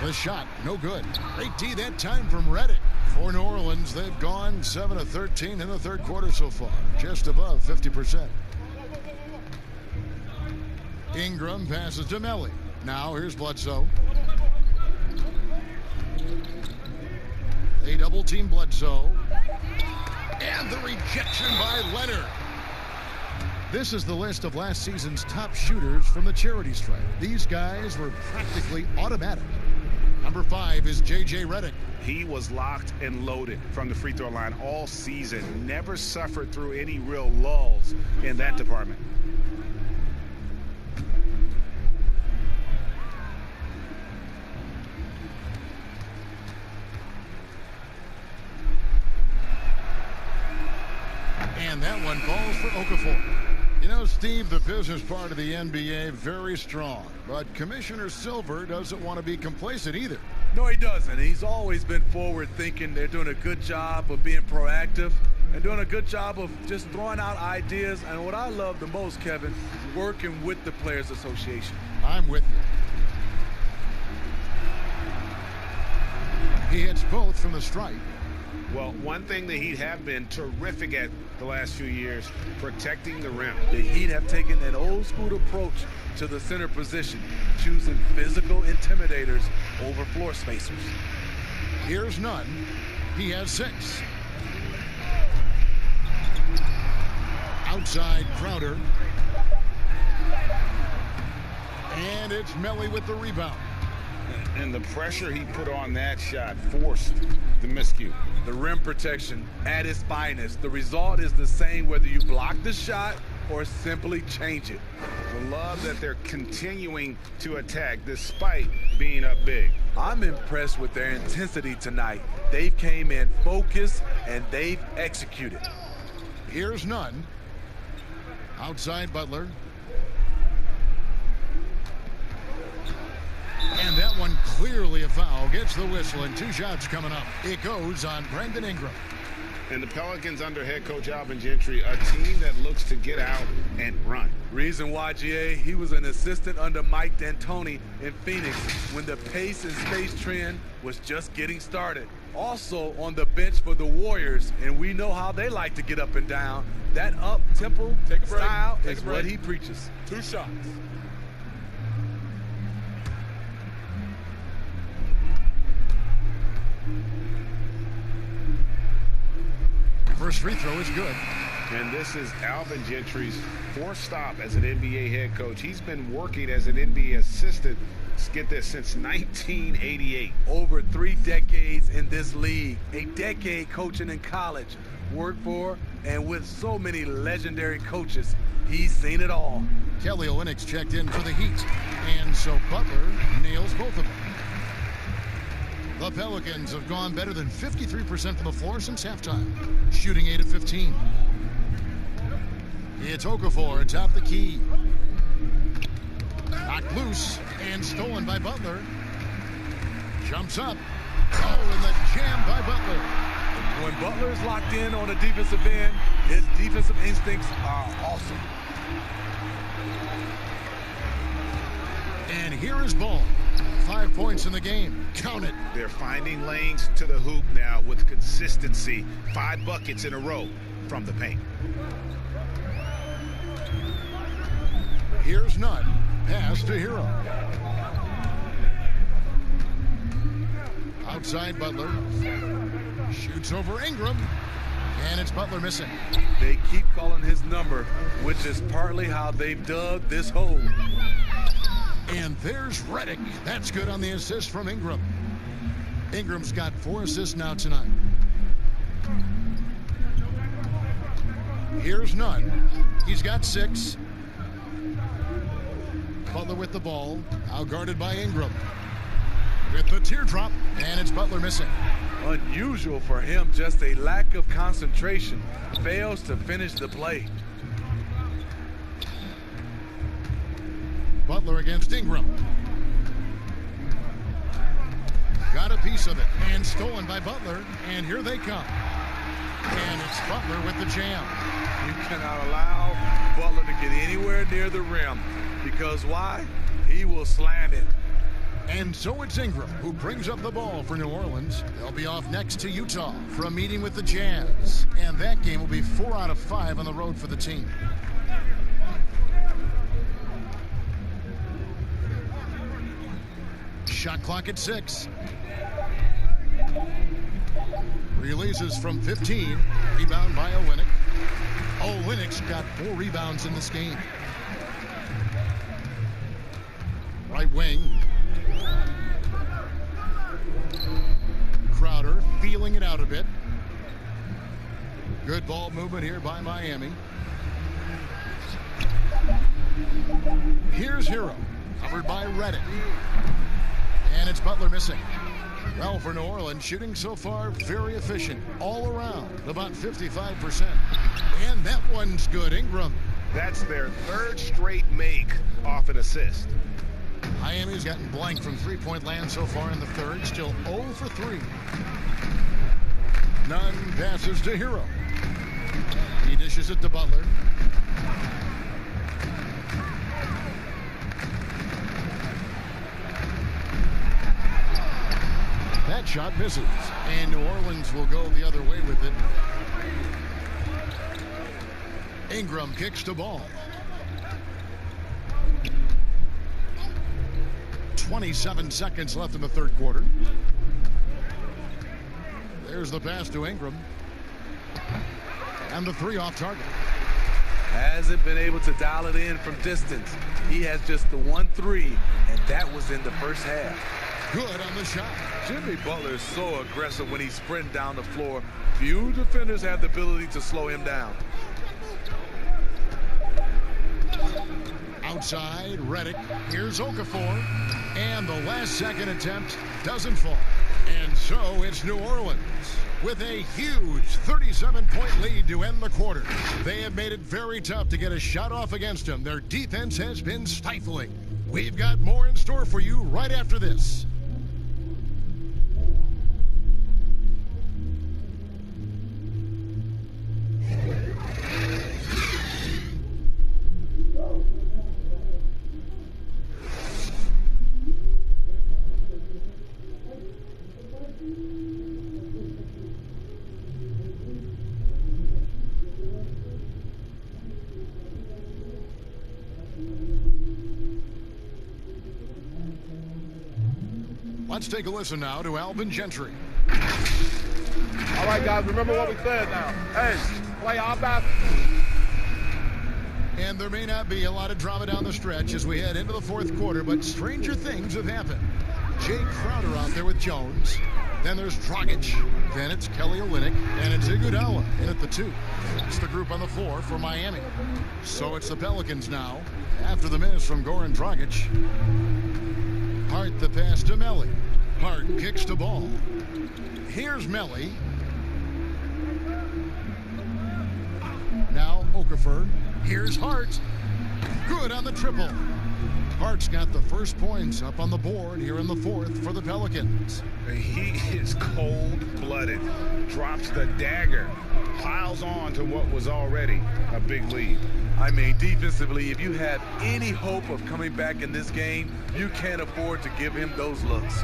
The shot, no good. Great D that time from Reddick. For New Orleans, they've gone 7 of 13 in the third quarter so far. Just above 50%. Ingram passes to Melly. Now here's Bledsoe. They double team Bledsoe. And the rejection by Leonard. This is the list of last season's top shooters from the charity stripe. These guys were practically automatic. Number 5 is J.J. Redick. He was locked and loaded from the free throw line all season. Never suffered through any real lulls in that department. And that one falls for Okafor. You know, Steve, the business part of the NBA, very strong. But Commissioner Silver doesn't want to be complacent either. No, he doesn't. He's always been forward thinking. They're doing a good job of being proactive and doing a good job of just throwing out ideas. And what I love the most, Kevin, is working with the Players Association. I'm with you. He hits both from the stripe. Well, one thing the Heat have been terrific at the last few years, protecting the rim. The Heat have taken an old-school approach to the center position, choosing physical intimidators over floor spacers. Here's Nunn. He has 6. Outside Crowder. And it's Melly with the rebound. And the pressure he put on that shot forced the miscue. The rim protection at its finest. The result is the same whether you block the shot or simply change it. I love that they're continuing to attack despite being up big. I'm impressed with their intensity tonight. They came in focused and they've executed. Here's Nunn. Outside Butler. And that one clearly a foul. Gets the whistle and 2 shots coming up. It goes on Brandon Ingram. And the Pelicans under head coach Alvin Gentry, a team that looks to get out and run. Reason why, GA, he was an assistant under Mike D'Antoni in Phoenix when the pace and space trend was just getting started. Also on the bench for the Warriors, and we know how they like to get up and down. That up-tempo style is what he preaches. 2 shots. First free throw is good. And this is Alvin Gentry's 4th stop as an NBA head coach. He's been working as an NBA assistant, let's get this, since 1988. Over 3 decades in this league. A decade coaching in college. Worked for and with so many legendary coaches. He's seen it all. Kelly Olynyk's checked in for the Heat. And so Butler nails both of them. The Pelicans have gone better than 53% from the floor since halftime, shooting 8 of 15. It's Okafor atop the key. Knocked loose and stolen by Butler. Jumps up. Oh, and the jam by Butler. When Butler is locked in on a defensive end, his defensive instincts are awesome. And here is Ball. 5 points in the game. Count it. They're finding lanes to the hoop now with consistency. 5 buckets in a row from the paint. Here's Nunn. Pass to Hero. Outside Butler. Shoots over Ingram. And it's Butler missing. They keep calling his number, which is partly how they've dug this hole. And there's Redick. That's good on the assist from Ingram. Ingram's got 4 assists now tonight. Here's Nunn. He's got 6. Butler with the ball. Out guarded by Ingram. With the teardrop. And it's Butler missing. Unusual for him, just a lack of concentration. Fails to finish the play. Butler against Ingram. Got a piece of it. And stolen by Butler. And here they come. And it's Butler with the jam. You cannot allow Butler to get anywhere near the rim. Because why? He will slam it. And so it's Ingram who brings up the ball for New Orleans. They'll be off next to Utah for a meeting with the Jazz. And that game will be 4 out of 5 on the road for the team. Shot clock at 6. Releases from 15. Rebound by Olynyk. Olynyk's got 4 rebounds in this game. Right wing. Crowder feeling it out a bit. Good ball movement here by Miami. Here's Hero. Covered by Redick. And it's Butler missing. Well, for New Orleans, shooting so far very efficient. All around, about 55%. And that one's good. Ingram. That's their 3rd straight make off an assist. Miami's gotten blank from three-point land so far in the 3rd. Still 0 for 3. Nunn passes to Hero. He dishes it to Butler. That shot misses. And New Orleans will go the other way with it. Ingram kicks the ball. 27 seconds left in the 3rd quarter. There's the pass to Ingram. And the 3 off target. Hasn't been able to dial it in from distance. He has just the 1 3, and that was in the first half. Good on the shot. Jimmy Butler is so aggressive when he's sprinting down the floor. Few defenders have the ability to slow him down. Outside, Redick. Here's Okafor. And the last-second attempt doesn't fall. And so it's New Orleans with a huge 37-point lead to end the quarter. They have made it very tough to get a shot off against them. Their defense has been stifling. We've got more in store for you right after this. Let's take a listen now to Alvin Gentry. All right, guys, remember what we said now. Hey, play our basketball. And there may not be a lot of drama down the stretch as we head into the 4th quarter, but stranger things have happened. Jay Crowder out there with Jones. Then there's Dragic. Then it's Kelly Olynyk. And it's Iguodala in at the 2. It's the group on the floor for Miami. So it's the Pelicans now after the miss from Goran Dragic. Hart the pass to Melly. Hart kicks the ball. Here's Melly. Now Okafor. Here's Hart. Good on the triple. Hart's got the first points up on the board here in the 4th for the Pelicans. He is cold-blooded. Drops the dagger. Piles on to what was already a big lead. I mean, defensively, if you have any hope of coming back in this game, you can't afford to give him those looks.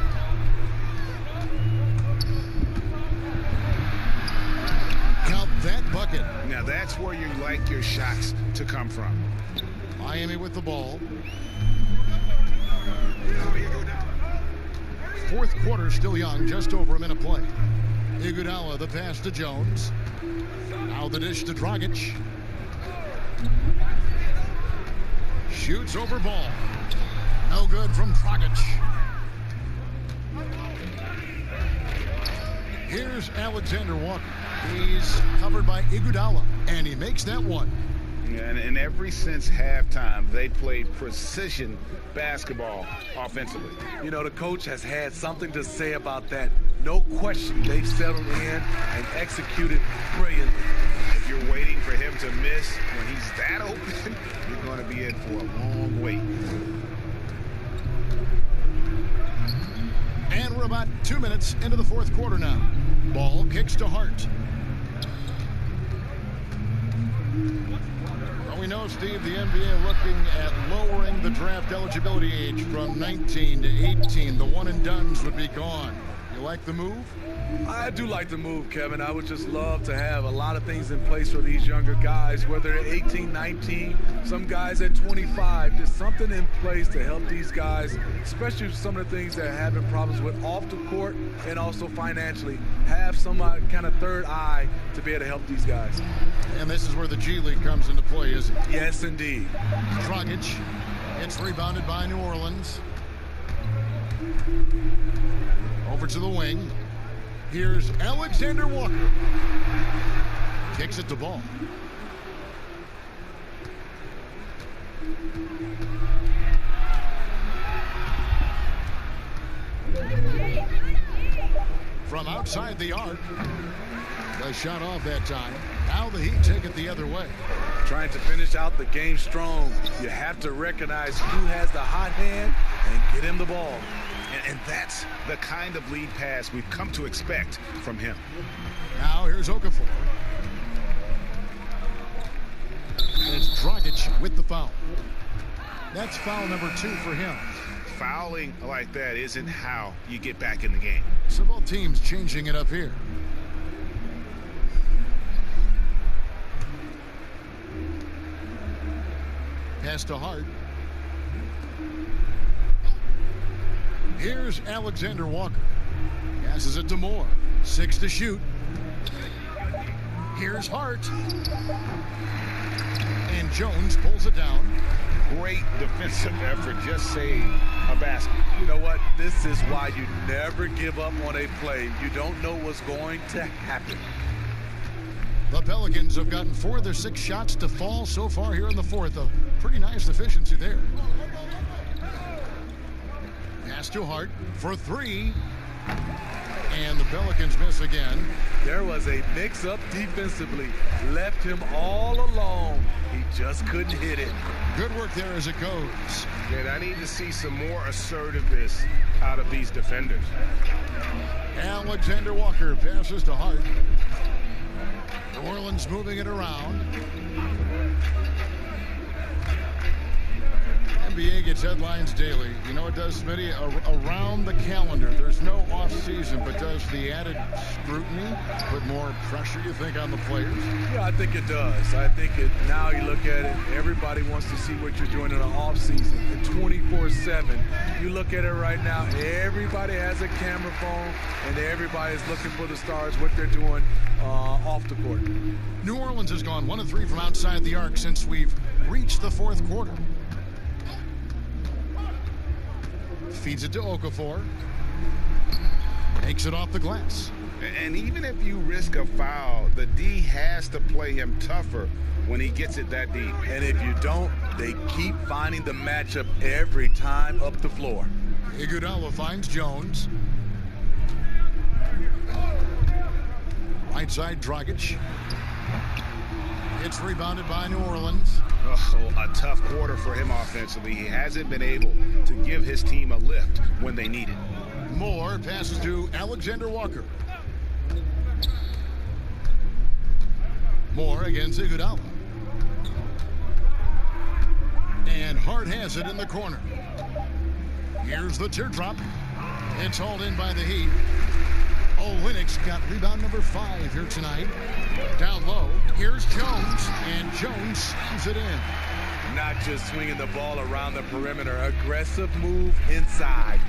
Count that bucket. Now that's where you like your shots to come from. Miami with the ball. Fourth quarter still young, just over a minute play. Iguodala the pass to Jones. Now the dish to Dragic. Shoots over ball. No good from Dragic. Here's Alexander Walker. He's covered by Iguodala, and he makes that one. And ever since halftime, they played precision basketball offensively. You know, the coach has had something to say about that. No question, they've settled in and executed brilliantly. If you're waiting for him to miss when he's that open, you're going to be in for a long wait. And we're about 2 minutes into the fourth quarter now. Ball kicks to Hart. Well, we know, Steve, the NBA looking at lowering the draft eligibility age from 19 to 18. The one-and-dones would be gone. You like the move? I do like the move, Kevin. I would just love to have a lot of things in place for these younger guys, whether they're 18, 19, some guys at 25. There's something in place to help these guys, especially with some of the things they're having problems with off the court and also financially. Have some kind of third eye to be able to help these guys. And this is where the G League comes into play, isn't it? Yes, indeed. Dragic. It's rebounded by New Orleans. Over to the wing. Here's Alexander Walker. Kicks it to ball. From outside the arc. The shot off that time. Now the Heat take it the other way. Trying to finish out the game strong. You have to recognize who has the hot hand and get him the ball. And that's the kind of lead pass we've come to expect from him. Now here's Okafor. It's Dragic with the foul. That's foul number 2 for him. Fouling like that isn't how you get back in the game. So both teams changing it up here. Pass to Hart. Here's Alexander Walker. Passes it to Moore. 6 to shoot. Here's Hart. And Jones pulls it down. Great defensive effort. Just saved a basket. You know what? This is why you never give up on a play. You don't know what's going to happen. The Pelicans have gotten 4 of their 6 shots to fall so far here in the fourth. A pretty nice efficiency there. Pass to Hart for 3. And the Pelicans miss again. There was a mix-up defensively. Left him all alone. He just couldn't hit it. Good work there as it goes. And I need to see some more assertiveness out of these defenders. Alexander Walker passes to Hart. New Orleans moving it around. NBA gets headlines daily. You know it does, Smitty? Around the calendar. There's no off season, but does the added scrutiny put more pressure, you think, on the players? Yeah, I think it does. I think now you look at it, everybody wants to see what you're doing in the off season. And 24/7, you look at it right now, everybody has a camera phone, and everybody's looking for the stars, what they're doing off the court. New Orleans has gone 1 of 3 from outside the arc since we've reached the fourth quarter. Feeds it to Okafor. Takes it off the glass. And even if you risk a foul, the D has to play him tougher when he gets it that deep. And if you don't, they keep finding the matchup every time up the floor. Iguodala finds Jones. Right side, Dragic. It's rebounded by New Orleans. Oh, a tough quarter for him offensively. He hasn't been able to give his team a lift when they need it. Moore passes to Alexander Walker. Moore against Iguodala. And Hart has it in the corner. Here's the teardrop. It's hauled in by the Heat. Olynyk Olinick's got rebound number 5 here tonight. Down low, here's Jones, and Jones slams it in. Not just swinging the ball around the perimeter, aggressive move inside.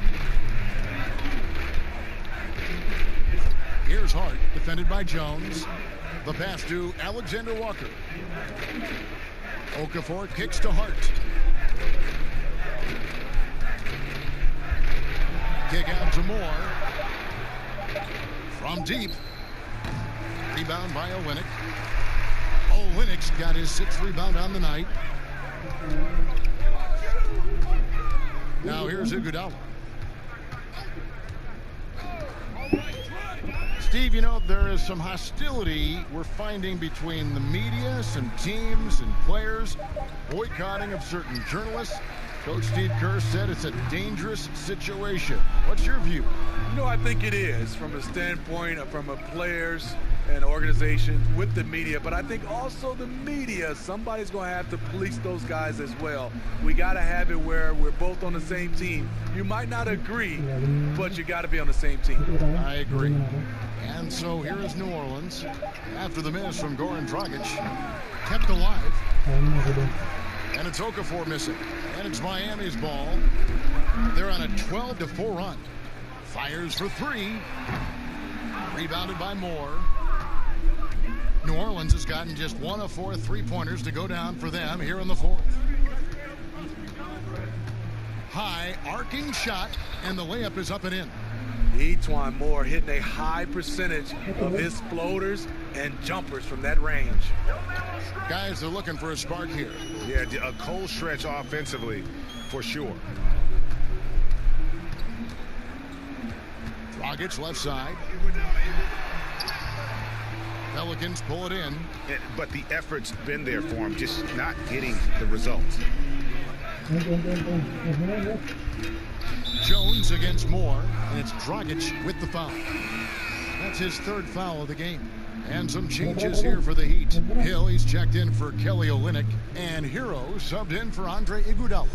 Here's Hart, defended by Jones. The pass to Alexander Walker. Okafor kicks to Hart. Kick out to Moore. From deep. Rebound by Olynyk. Olynyk's got his 6th rebound on the night. Now here's Iguodala. Steve, you know, there is some hostility we're finding between the media, some teams and players, boycotting of certain journalists. Coach Steve Kerr said it's a dangerous situation. What's your view? You know, I think it is from a standpoint of from a players and organization with the media, but I think also the media, somebody's going to have to police those guys as well. We got to have it where we're both on the same team. You might not agree, but you got to be on the same team. I agree. And so here is New Orleans after the miss from Goran Dragic, kept alive. And it's Okafor missing. And it's Miami's ball. They're on a 12-4 run. Fires for 3. Rebounded by Moore. New Orleans has gotten just 1 of 4 3-pointers to go down for them here in the 4th. High arcing shot, and the layup is up and in. E'Twaun Moore hitting a high percentage of his floaters and jumpers from that range. Guys are looking for a spark here. Yeah, a cold stretch offensively for sure. Dragic left side. Pelicans pull it in. But the effort's been there for him, just not getting the results. Jones against Moore, and it's Dragic with the foul. That's his 3rd foul of the game. And some changes here for the Heat. Hill, he's checked in for Kelly Olynyk, and Hero subbed in for Andre Iguodala.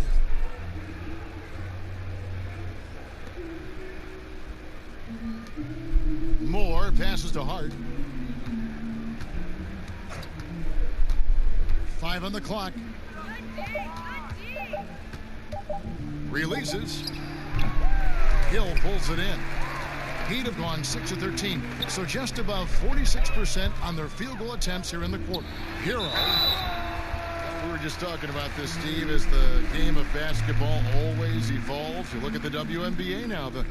Moore passes to Hart. 5 on the clock. Releases. Hill pulls it in. Heat have gone 6 of 13, so just above 46% on their field goal attempts here in the quarter. Hero. We were just talking about this, Steve, as the game of basketball always evolves. You look at the WNBA now, the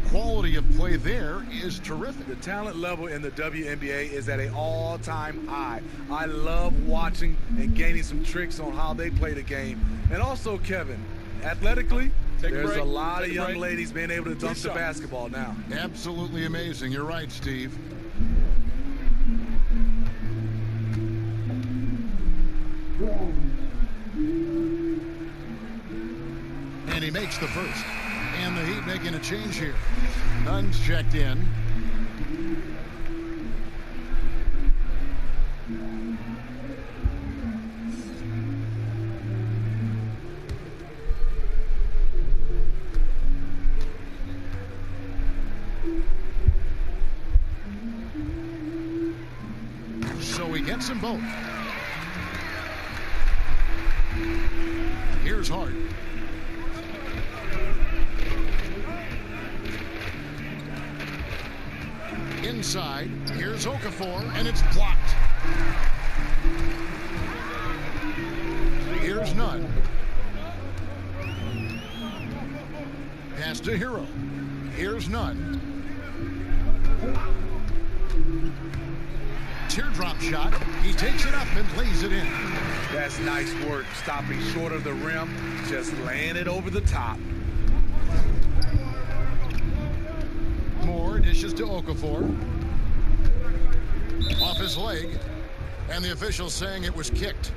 quality of play there is terrific. The talent level in the WNBA is at an all-time high. I love watching and gaining some tricks on how they play the game. And also, Kevin, athletically, there's a lot of young ladies being able to dunk the basketball now. Absolutely amazing. You're right, Steve. And he makes the first. And the Heat making a change here. Nunn's checked in. So he gets them both. Here's Hart. Inside, here's Okafor, and it's blocked. Here's Nunn. Pass to Hero. Here's Nunn. Teardrop shot. He takes it up and lays it in. That's nice work, stopping short of the rim, just laying it over the top. Moore dishes to Okafor. Off his leg. And the officials saying it was kicked.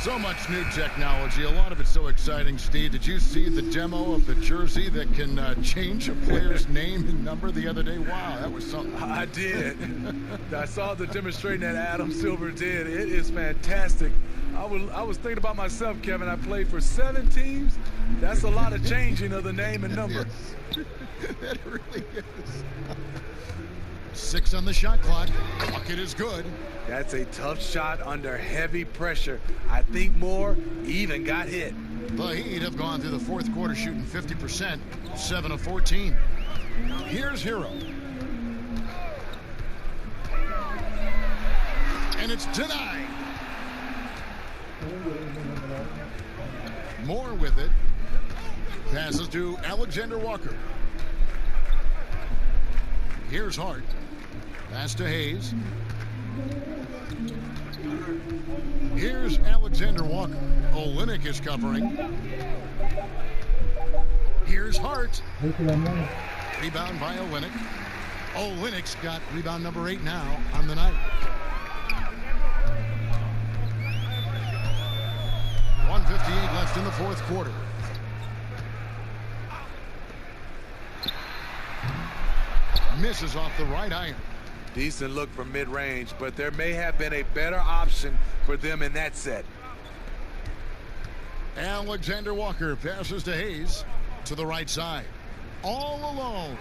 So much new technology. A lot of it's so exciting, Steve. Did you see the demo of the jersey that can change a player's name and number the other day? Wow, that was something. I did. I saw the demonstration that Adam Silver did. It is fantastic. I was thinking about myself, Kevin. I played for 7 teams. That's a lot of changing of the name and number. Yes. That really is. 6 on the shot clock. Bucket is good. That's a tough shot under heavy pressure. I think Moore even got hit. The Heat have gone through the fourth quarter shooting 50%, 7 of 14. Here's Hero. And it's denied. Moore with it. Passes to Alexander Walker. Here's Hart. Pass to Hayes. Here's Alexander Walker. Olynyk is covering. Here's Hart. Rebound by Olynyk. Olynyk's got rebound number 8 now on the night. 1:58 left in the fourth quarter. Misses off the right iron. Decent look from mid-range, but there may have been a better option for them in that set. Alexander Walker passes to Hayes to the right side. All alone.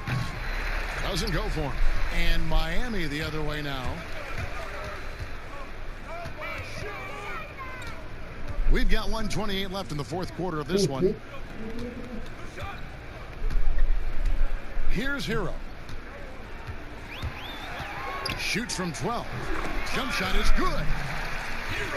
Doesn't go for him. And Miami the other way now. We've got 1:28 left in the fourth quarter of this one. Here's Hero. Shoots from 12. Jump shot is good.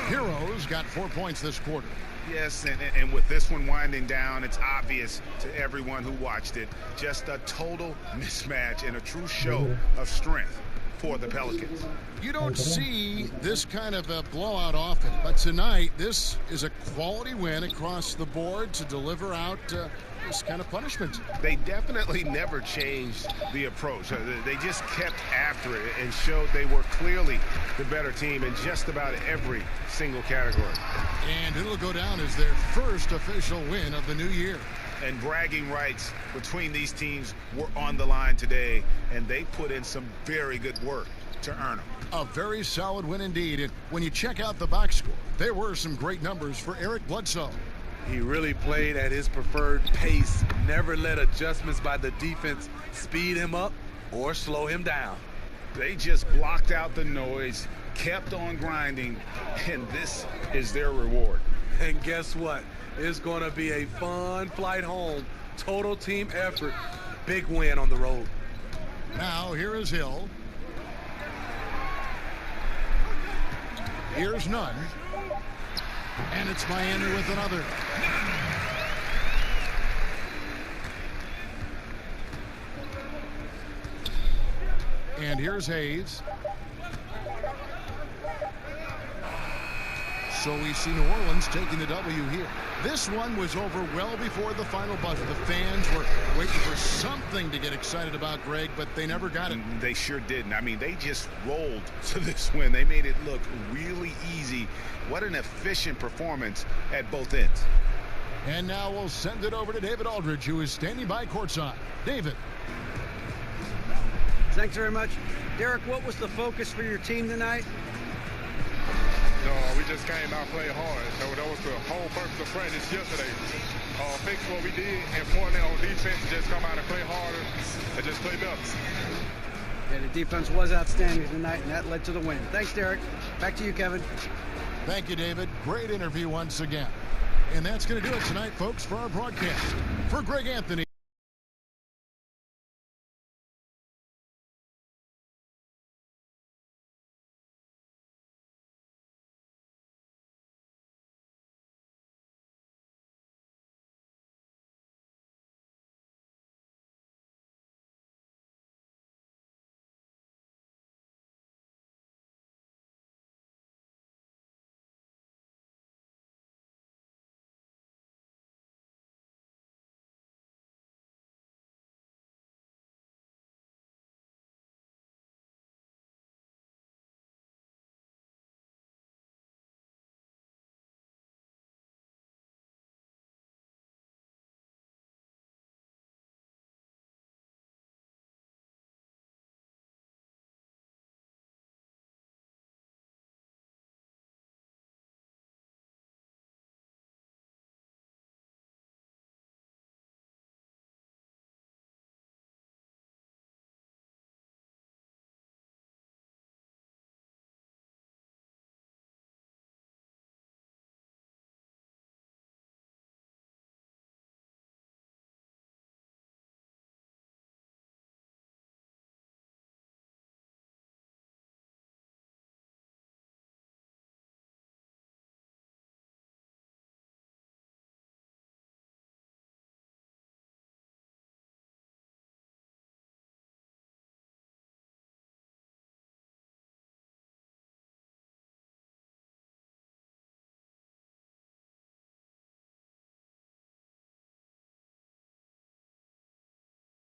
Hero's got 4 points this quarter. Yes, and with this one winding down, it's obvious to everyone who watched it. Just a total mismatch and a true show of strength for the Pelicans. You don't see this kind of a blowout often, but tonight this is a quality win across the board to deliver out this kind of punishment. They definitely never changed the approach. They just kept after it and showed they were clearly the better team in just about every single category. And it'll go down as their first official win of the new year. And bragging rights between these teams were on the line today, and they put in some very good work to earn them. A very solid win indeed. And when you check out the box score, there were some great numbers for Eric Bledsoe. He really played at his preferred pace, never let adjustments by the defense speed him up or slow him down. They just blocked out the noise, kept on grinding, and this is their reward. And guess what? It's going to be a fun flight home. Total team effort. Big win on the road. Now here is Hill. Here's Nunn. And it's Miami with another. And here's Hayes. So we see New Orleans taking the W here. This one was over well before the final buzzer. The fans were waiting for something to get excited about, Greg, but they never got it. They sure didn't. I mean, they just rolled to this win. They made it look really easy. What an efficient performance at both ends. And now we'll send it over to David Aldridge, who is standing by courtside. David. Thanks very much. Derek, what was the focus for your team tonight? No, we just came out playing hard. That was the whole purpose of practice yesterday. Fix what we did, importantly on defense, just come out and play harder and just play better. Yeah, the defense was outstanding tonight, and that led to the win. Thanks, Derek. Back to you, Kevin. Thank you, David. Great interview once again. And that's going to do it tonight, folks, for our broadcast. For Greg Anthony.